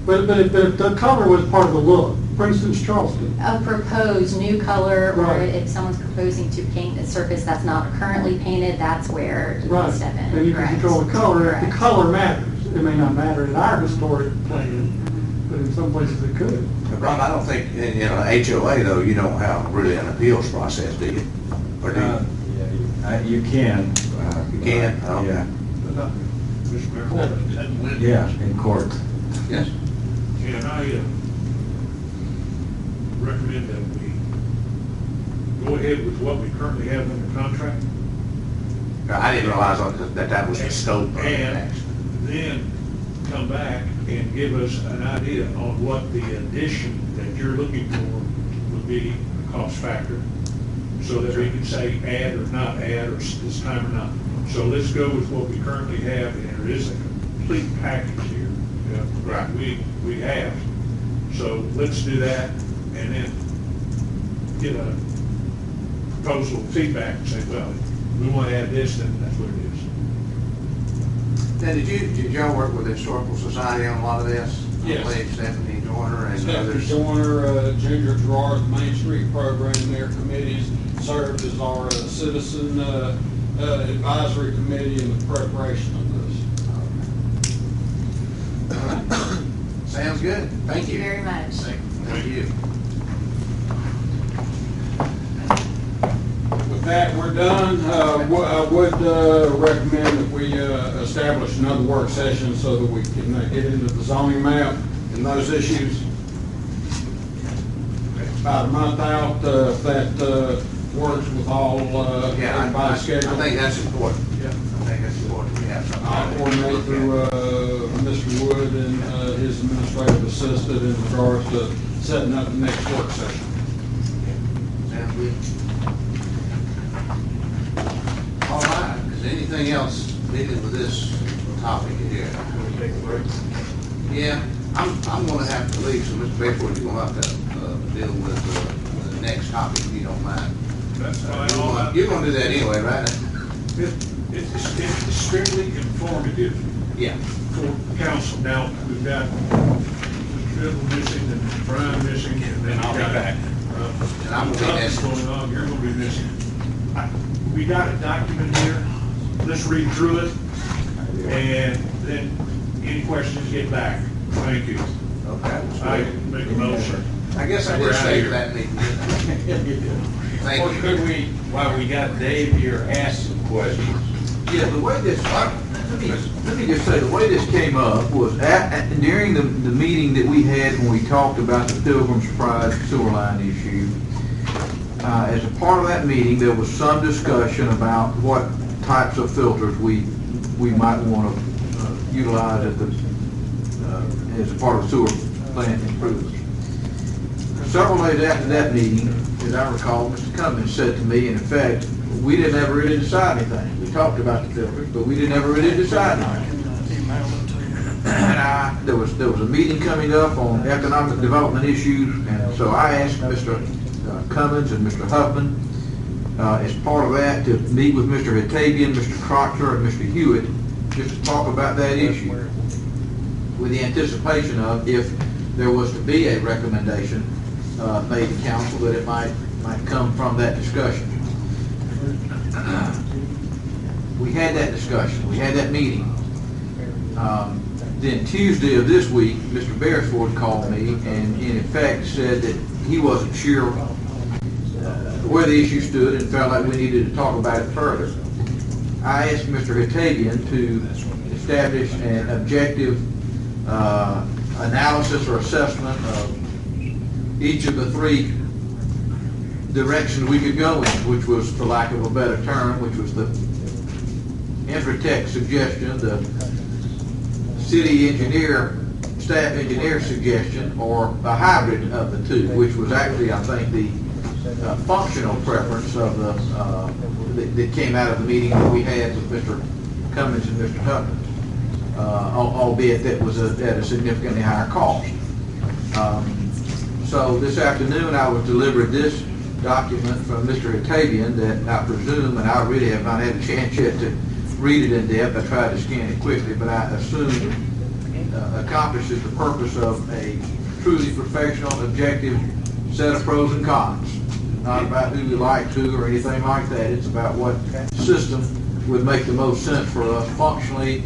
But if the color was part of the look, for instance, Charleston. A proposed new color, or Right. if someone's proposing to paint a surface that's not currently painted, that's where you Right. can step in. And you can Correct. control the color. If the Correct. color matters, it may not matter in our historic plan, but in some places it could. Rob, I don't think, in HOA though, you don't have really an appeals process, do you? Or do you? Yeah, you can. You can? Okay. Yeah, Mr. Mayor, yeah, in court. Yes. can I recommend that we go ahead with what we currently have under contract? I didn't realize that was the scope of it. And then come back and give us an idea on what the addition that you're looking for would be, the cost factor, so that we can say add or not add, or this time or not. So let's go with what we currently have, and there is a complete package here. Right. We have. So let's do that, and then get a proposal feedback and say, well, we want to add this, then that's what it is. Now, did y'all work with the Historical Society on a lot of this? Yes. I believe Stephanie Joyner and Stephanie others. Joyner, Ginger Gerard, the Main Street Program, their committees served as our citizen advisory committee in the preparation of this. Sounds good. Thank you. very much. Thank you. With that, we're done. I would recommend that we establish another work session so that we can get into the zoning map and those issues. About a month out, if that works with all, Yeah, I everybody's schedule. think that's important. Yeah. I think that's important. We have something. I'll coordinate through Mr. Wood and his administrative assistant in regards to setting up the next work session. Sounds good. All right, is there anything else dealing with this topic here? Take a break. Yeah, I'm gonna have to leave, so Mr. Bedford, you're gonna have to deal with the next topic, if you don't mind. That's fine. You're gonna do that anyway, right? It's strictly informative Yeah. for council. Now, we've got Bill missing and Brian missing, and then I'll be back. And I'm gonna be Nothing's missing. going on, you're gonna be missing. We got a document here, let's read through it, and then any questions, get back. Thank you. Okay. I make a motion. I guess I We're did outta say here. that meeting. Thank Or you. could we, while we got Dave here, ask some questions? Yeah, the way this, let me just say, the way this came up was during the meeting that we had when we talked about the Pilgrim's Pride sewer line issue. As a part of that meeting, there was some discussion about what types of filters we might want to utilize at the, as a part of sewer plant improvements. Several days after that meeting, as I recall, Mr. Cummings said to me, in effect, we didn't ever really decide anything. We talked about the filters, but we didn't ever really decide anything. And there was a meeting coming up on economic development issues, and so I asked Mr. Cummins and Mr. Huffman, as part of that, to meet with Mr. Hatabian, Mr. Proctor, and Mr. Hewitt, just to talk about that issue, with the anticipation of, if there was to be a recommendation made to council, but it might come from that discussion. We had that discussion, we had that meeting. Then Tuesday of this week, Mr. Beresford called me and in effect said that he wasn't sure where the issue stood and felt like we needed to talk about it further. I asked Mr. Hatabian to establish an objective analysis or assessment of each of the three directions we could go in, which was, for lack of a better term, which was the Infratech suggestion, the city engineer, staff engineer suggestion, or a hybrid of the two, which was actually, I think, the functional preference of that came out of the meeting that we had with Mr. Cummins and Mr. Huckins, albeit that was at a significantly higher cost. So this afternoon I was delivered this document from Mr. Hatabian that I presume, and I really have not had a chance yet to read it in depth. I tried to scan it quickly, but I assume accomplishes the purpose of a truly professional, objective set of pros and cons. Not about who we like to or anything like that. It's about what system would make the most sense for us functionally,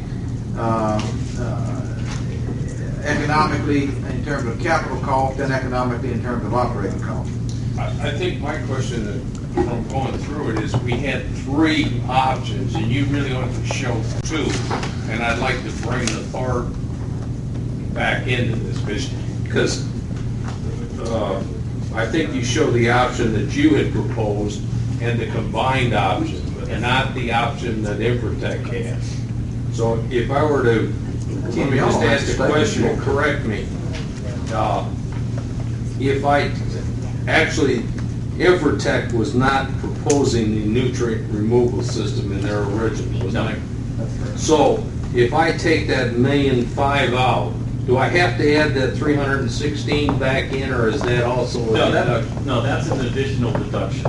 economically in terms of capital cost, and economically in terms of operating cost. I think my question from going through it is we had three options and you really only could show two. And I'd like to bring the third back into this because I think you show the option that you had proposed and the combined option, and not the option that Infratech has. So if I were to, let me just ask a question and correct me. If I, actually, Infratech was not proposing the nutrient removal system in their original, was it? So if I take that $1.5 million out, do I have to add that 316 back in, or is that also a deduction? No, that's an additional deduction.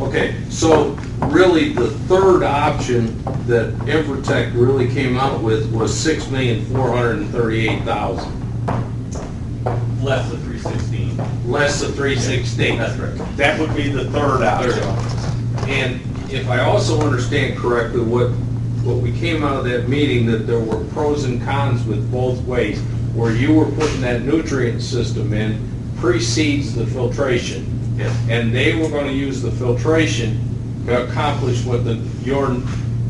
Okay, so really the third option that Infratech really came out with was $6,438,000. Less the 316. Less the 316. That's right. That would be the third option. And if I also understand correctly, what we came out of that meeting, that there were pros and cons with both ways, where you were putting that nutrient system in precedes the filtration. Yes. And they were going to use the filtration to accomplish what your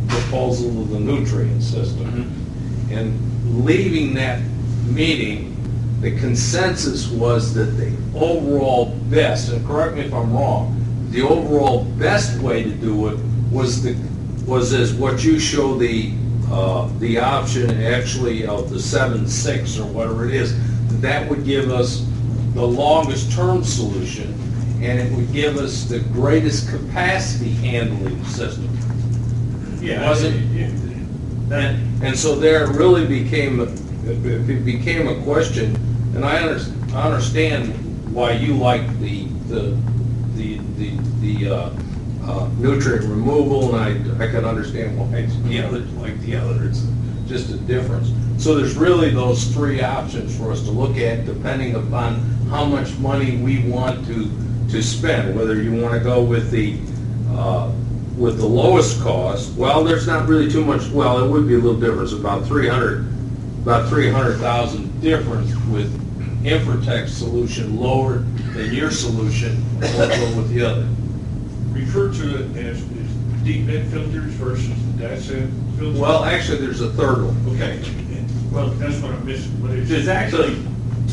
proposal of the nutrient system. Mm-hmm. And leaving that meeting, the consensus was that the overall best, and correct me if I'm wrong, the overall best way to do it was as what you show the option actually of the 7.6 or whatever it is. That would give us the longest term solution, and it would give us the greatest capacity handling system. Yeah. Wasn't? And so there really became a question, and I understand why you like the nutrient removal, and I can understand why the others like the other. It's just a difference. So there's really those three options for us to look at, depending upon how much money we want to spend. Whether you want to go with the lowest cost. Well, there's not really too much. Well, it would be a little difference, about $300,000 difference with Infratech's solution lower than your solution, or go with the other. Refer to it as deep bed filters versus DASET filters? Well, actually, there's a third one. Okay, well, that's what I'm missing. What is There's actually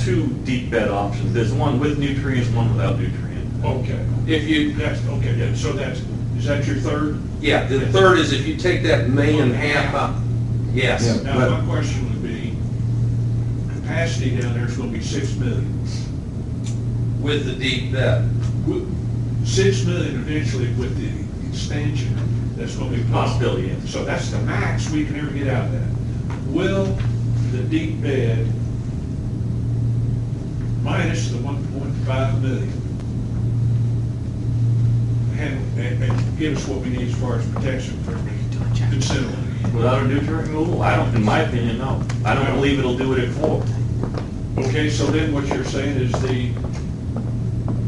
two deep bed options. There's one with nutrients, one without nutrients. Okay. If you, That's, okay, yeah, so is that your third? yeah, the third is if you take that $1.5 million out. Yes. Now, my question would be, capacity down there is going to be 6 million. With the deep bed. 6 million eventually with the expansion, that's going to be a Possibility, yes. So that's the max we can ever get out of that. Will the deep bed minus the 1.5 million and give us what we need as far as protection from consumer? Without a nutrient removal, I don't, in my opinion, no. I don't believe it'll do it at 4. Okay, so then what you're saying is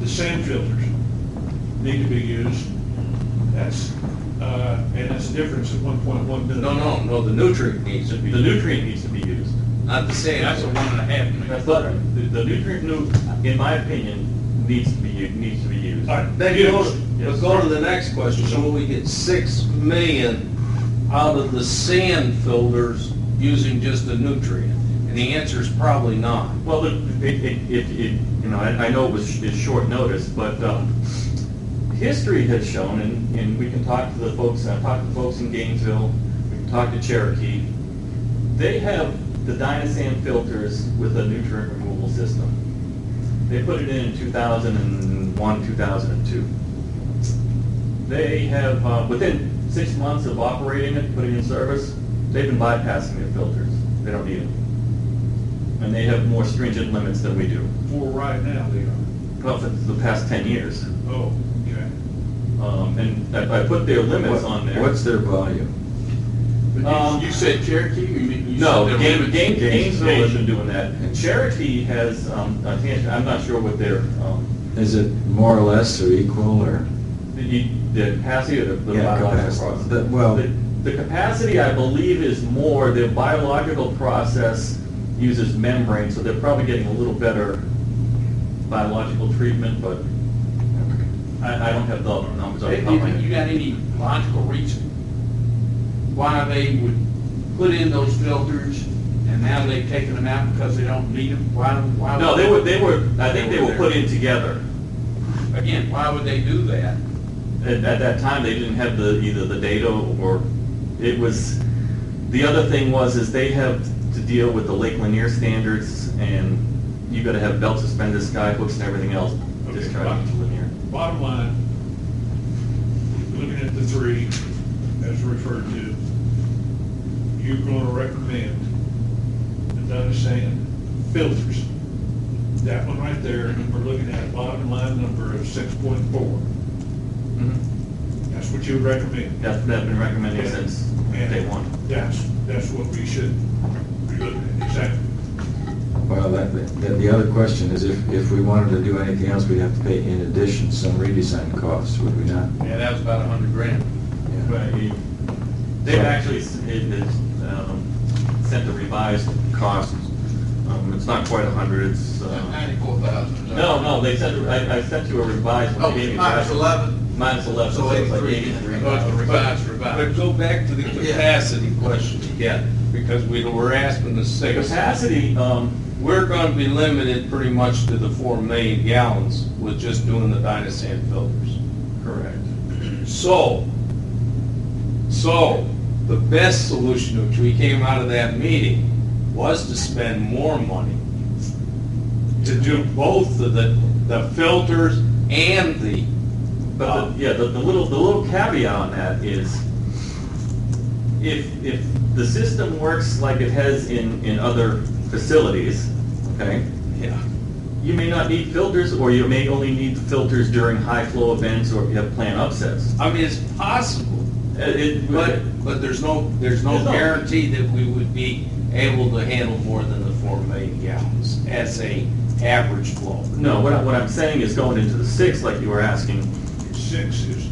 the sand filters need to be used. That's, and that's the difference of 1.1 million. No, the nutrient needs to be. The nutrient needs to be used. Not the sand. That's a 1.5 million. That's not, the nutrient, in my opinion, needs to be used. All right, Then Yes. go to the next question. So we get 6 million out of the sand filters using just the nutrient? And the answer is probably not. Well, I know it's short notice, but history has shown, and we can talk to the folks, I've talked to folks in Gainesville, we can talk to Cherokee, they have the Dynasand filters with a nutrient removal system. They put it in 2001, 2002. They have, within 6 months of operating it, putting it in service, they've been bypassing their filters. They don't need them. And they have more stringent limits than we do. For right now, they are. Well, for the past 10 years. Oh, okay. And I put their limits on there. What's their volume? You said Cherokee, or you No, said their limits? Gainesville has been doing that. And Cherokee has, I think, I'm not sure what their, Is it more or less or equal or? the capacity or the Yeah, biological capacity. process. Well- The capacity, I believe, is more, their biological process uses membrane, so they're probably getting a little better biological treatment, but I don't have the numbers on the top of my You head. got any logical reason why they would put in those filters and now they've taken them out because they don't need them? Why? No, I think they were put in together. Again, why would they do that? At that time, they didn't have either the data or it was, the other thing is they have to deal with the Lake Lanier standards, and you gotta have belt suspended skyhooks and everything else Okay, discharging to Lanier. Bottom line, looking at the three as referred to, you're going to recommend the Dynasand filters. That one right there, we're looking at a bottom line number of 6.4. That's what you would recommend. That's been recommended Yeah. since And day one. That's what we should be looking at, exactly. Well, the other question is if we wanted to do anything else, we'd have to pay in addition some redesign costs, would we not? Yeah, that was about $100,000. Yeah. They've actually sent the revised costs. It's not quite 100, it's, 94,000. no, they sent, I sent you a revised one. Oh, They gave me minus that. 11? Minus 11, So so it's like 83. 83. Oh, it's the revised. But go back to the capacity question again, because we're asking the The 6. capacity, We're going to be limited pretty much to the 4 million gallons with just doing the Dynasand filters. correct. So, the best solution, which we came out of that meeting, was to spend more money to do both the filters and the, But the little caveat on that is, if the system works like it has in other facilities, okay, yeah. you may not need filters, or you may only need filters during high flow events or if you have plant upsets. I mean, it's possible, but there's no no- guarantee that we would be able to handle more than the 4 million gallons as a average flow. No, what I'm saying is going into the 6, like you were asking, 6 is,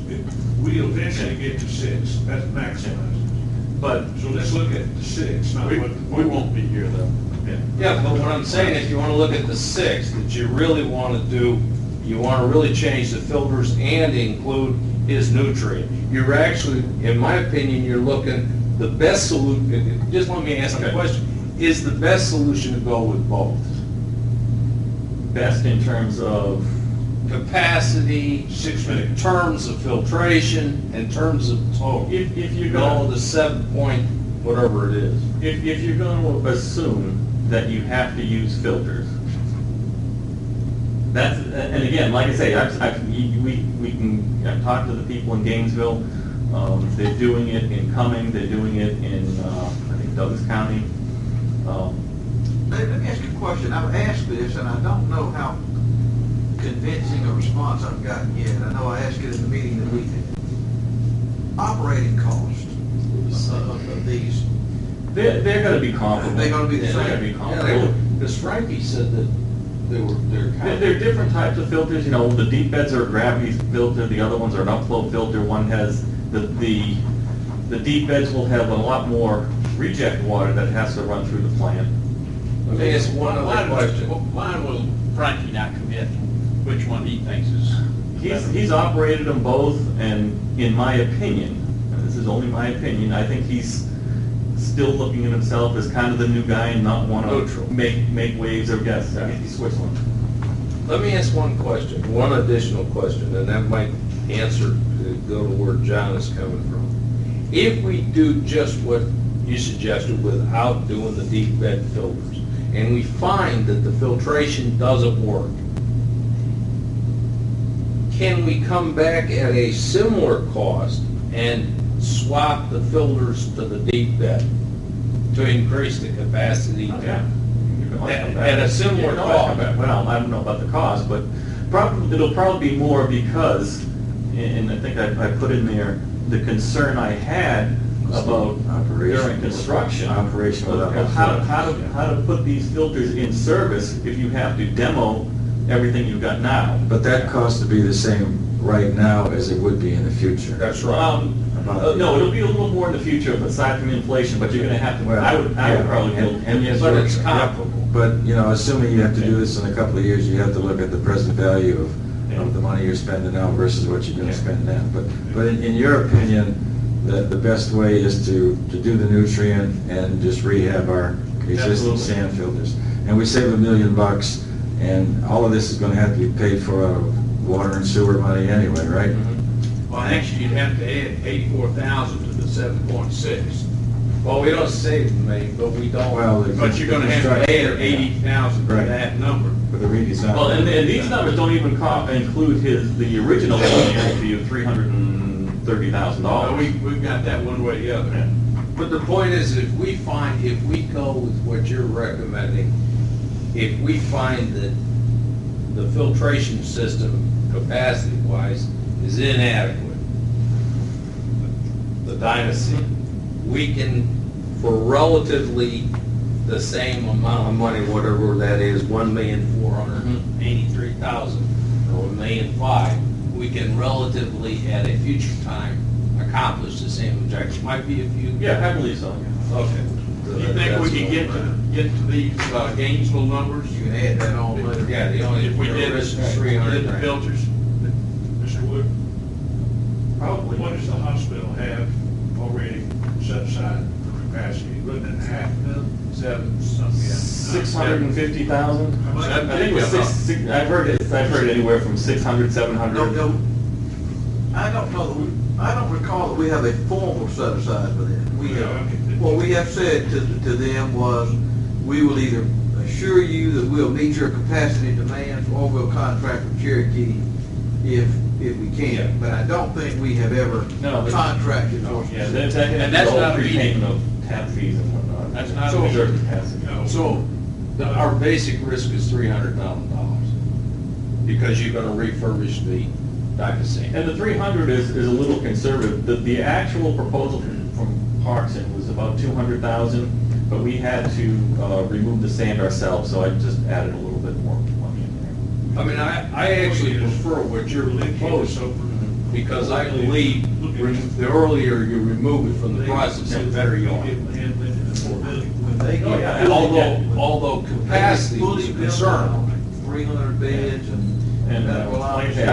we eventually get to 6, that's maximized. but, So let's look at the 6, not what. We won't be here though. Yeah, but what I'm saying, if you want to look at the 6, that you really want to do, you want to really change the filters and include his nutrient. You're actually, in my opinion, you're looking, the best solution, just let me ask you a Okay. question, is the best solution to go with both? best in terms of, Capacity, 6 in million. terms of filtration, in terms of total. if you're You know, going the 7 point, whatever it is. if you're going to assume that you have to use filters, that's, and again, like I say, I've talked to the people in Gainesville, they're doing it in Cumming, they're doing it in, I think Douglas County. Let me ask you a question. I've asked this, and I don't know how convincing a response I've gotten yet. I know I asked it in the meeting that we had. Operating cost of these, They're gonna be comparable. They're gonna be the Yeah, same. They're gonna be Yeah, comparable. because Frankie said that they're kind of. There are different types of filters, you know, the deep beds are a gravity filter, the other ones are an upflow filter. One has, the deep beds will have a lot more reject water that has to run through the plant. Let me ask one other question. Why will Frankie not commit which one he thinks is? He's operated them both, and in my opinion, and this is only my opinion, I think he's still looking at himself as kind of the new guy and not want Neutral. to make waves or guess. I mean, he's Switzerland. Let me ask one question, one additional question, and that might answer, go to where John is coming from. If we do just what you suggested without doing the deep bed filters, and we find that the filtration doesn't work, can we come back at a similar cost and swap the filters to the deep bed to increase the capacity? Yeah. At a similar cost? Well, I don't know about the cost, but it'll probably be more because, and I think I put in there, the concern I had about during construction. Operation without. How to put these filters in service if you have to demo everything you've got now. But that cost to be the same right now as it would be in the future. That's right. No, it'll be a little more in the future, aside from inflation, but you're gonna have to, I would probably build. But it's comparable. But, you know, assuming you have to do this in a couple of years, you have to look at the present value of the money you're spending now versus what you're gonna spend then. But in your opinion, the best way is to do the nutrient and just rehab our existing Absolutely. sand filters. And we save $1 million, and all of this is gonna have to be paid for out of water and sewer money anyway, right? Well, actually, you'd have to add 84,000 to the 7.6. Well, we don't save the money, but we don't. Well, But you're gonna have to add 80,000 to Right. that number. For the redesign. Well, and these numbers don't even include the original engineering fee of $330,000. We've got that one way or the other. But the point is, if we go with what you're recommending, if we find that the filtration system, capacity-wise, is inadequate, the Dynasty, we can, for relatively the same amount of money, whatever that is, $1,483,000 or $1,005,000, we can relatively, at a future time, accomplish the same objective. Might be a few. Yeah, I believe so. Okay. Do you think we can get to these Gainesville numbers? You can add that on later. Yeah, the only If we did risk is did 300 the grand. filters? Mr. Wood, Probably. what does the hospital have already set aside for capacity? Looking at $500,000? 650,000? How much? I think it was I've heard anywhere from 600, 700. No, I don't know, I don't recall that we have a formal set aside for that. What we have said to them was, we will either assure you that we'll meet your capacity demands, or we'll contract with Cherokee if we can. But I don't think we have ever No, but- contracted for Yeah, specific. and that's that's not all a prepayment of tap fees and whatnot. That's not a So meeting. reserve capacity. No. So, our basic risk is $300,000, because you're gonna refurbish the Dynasty. And the 300 is a little conservative. The actual proposal from Parkson was about 200,000, but we had to remove the sand ourselves, so I just added a little bit more money in there. I mean, I actually prefer what you're proposing, because I believe the earlier you remove it from the process, the better you are. When they Oh, yeah. get Although capacity is a concern. 300 beds And that will like I say,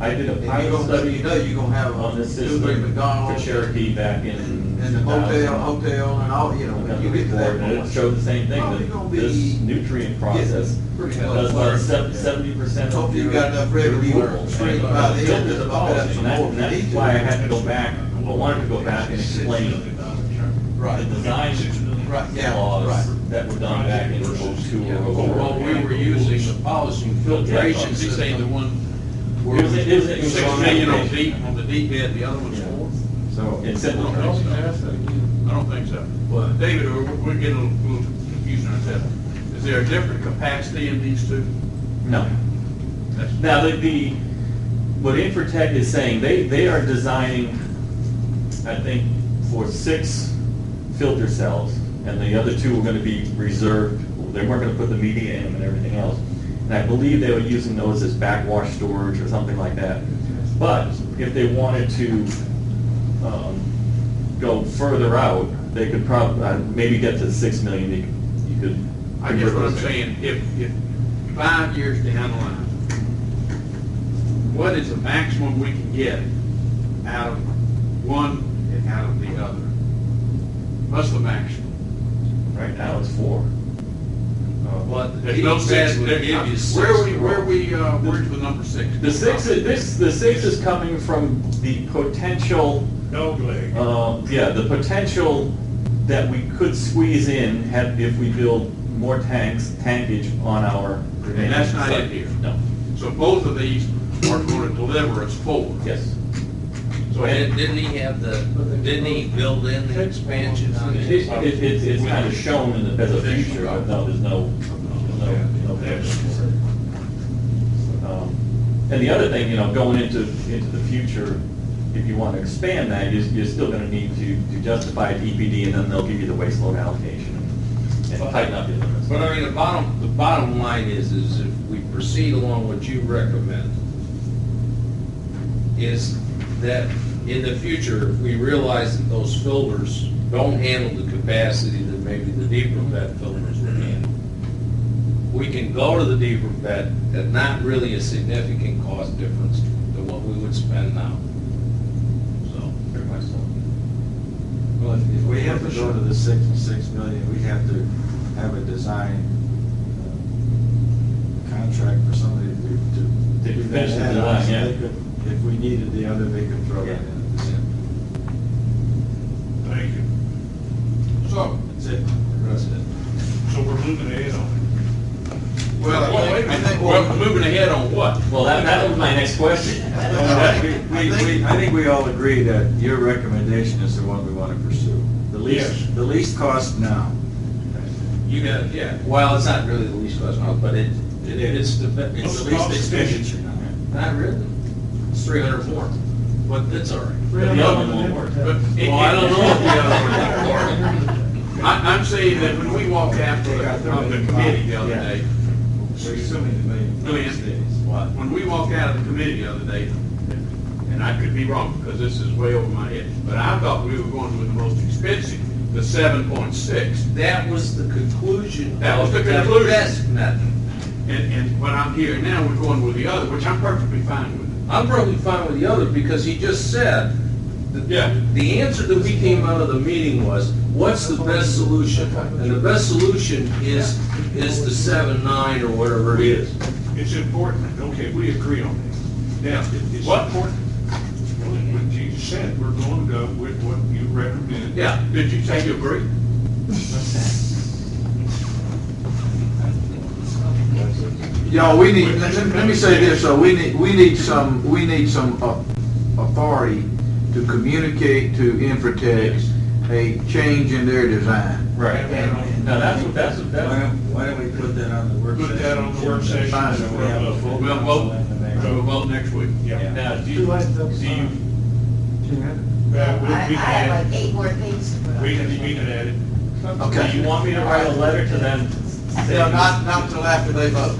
I did a And pilot you're study gonna have on this 2 or 3 system for McDonald's. Cherokee back in And the 2000. hotel and all, you know, Look when at you the get to that report, and it point. showed the same thing, Probably that gonna be this nutrient process pretty does close. about 70% of Hopefully your you've got enough revenue removal. stream And by the end filters to the bump it up policy, some and more if you that's need to. why I had to go back, I wanted to go back and explain the design Right, yeah, laws right. that were done back in 02 or 04. Well, we were using the polishing filtration He's saying the system. one, It was 6 million on the deep bed, the other one's 4? So in simple I terms. don't think so. Well, David, we're getting a little confused ourselves. Is there a different capacity in these two? No. That's- Now, what Infratech is saying, they are designing, I think, for 6 filter cells, and the other 2 are gonna be reserved. They weren't gonna put the media in them and everything else. And I believe they were using those as backwash storage or something like that. But if they wanted to go further out, they could probably, maybe get to 6 million, you could. I guess what I'm saying, if 5 years down the line, what is the maximum we can get out of one and out of the other? What's the maximum? Right now, it's 4. But There's no he six. said would give you six Where's the number 6? The 6 is coming from the potential, Dog leg. the potential that we could squeeze in if we build more tankage on our. And that's not site. it here. No. So both of these are going to deliver us 4. Yes. So didn't he build in the expansions? It's kind of shown as a future, but no, there's no. And the other thing, going into the future, if you want to expand that, you're still going to need to justify it to EPD, and then they'll give you the waste load allocation and tighten up your limits. But I mean, the bottom line is if we proceed along what you recommend, is that in the future, if we realize that those filters don't handle the capacity that maybe the deeper bed filters would handle, we can go to the deeper bed at not really a significant cost difference to what we would spend now. So, Very much so. Well, if we have to go to the 6 million, we have to have a design contract for somebody to To do finish the that. design, So yeah. they could- If we needed the other, they could throw that in. Thank you. So, That's it. That's it. so we're moving ahead on it. Well, wait a minute. Well, moving ahead on what? Well, that was my next question. I think we all agree that your recommendation is the one we want to pursue. Yes. The least cost now. you got, yeah, well, it's not really the least cost, but it's the What's least the cost expenditure now. Not really. It's 304, but that's all right. The other one won't work. But Well, I don't know if the other one will work. I'm saying that when we walked out of the committee the other day, We're assuming the million. when we walked out of the committee the other day, and I could be wrong because this is way over my head, but I thought we were going with the most expensive, the 7.6. That was the conclusion. That was the of conclusion. best method. And what I'm hearing now, we're going with the other, which I'm perfectly fine with. I'm probably fine with the other because he just said, Yeah. the answer that we came out of the meeting was, what's the best solution? And the best solution is the 7.9 or whatever it is. It's important, okay, we agree on that. Now, it's What? important. What you said, we're going to go with what you recommend. Yeah. Did you say you agree? Y'all, we need, let me say this, so we need some authority to communicate to Infratech a change in their design. Right. Now, that's. Why don't we put that on the work session? Put that on the work session. Fine, so we have a full We'll council vote, and the mayor. we'll vote next week. Yeah. Now, do Too you, late, do you, We I can have add, like 8 more pages to put on. we can add it. Okay. do you want me to write a letter to them? No, not until after they vote.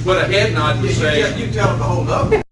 But a head nod would say. You tell them to hold up.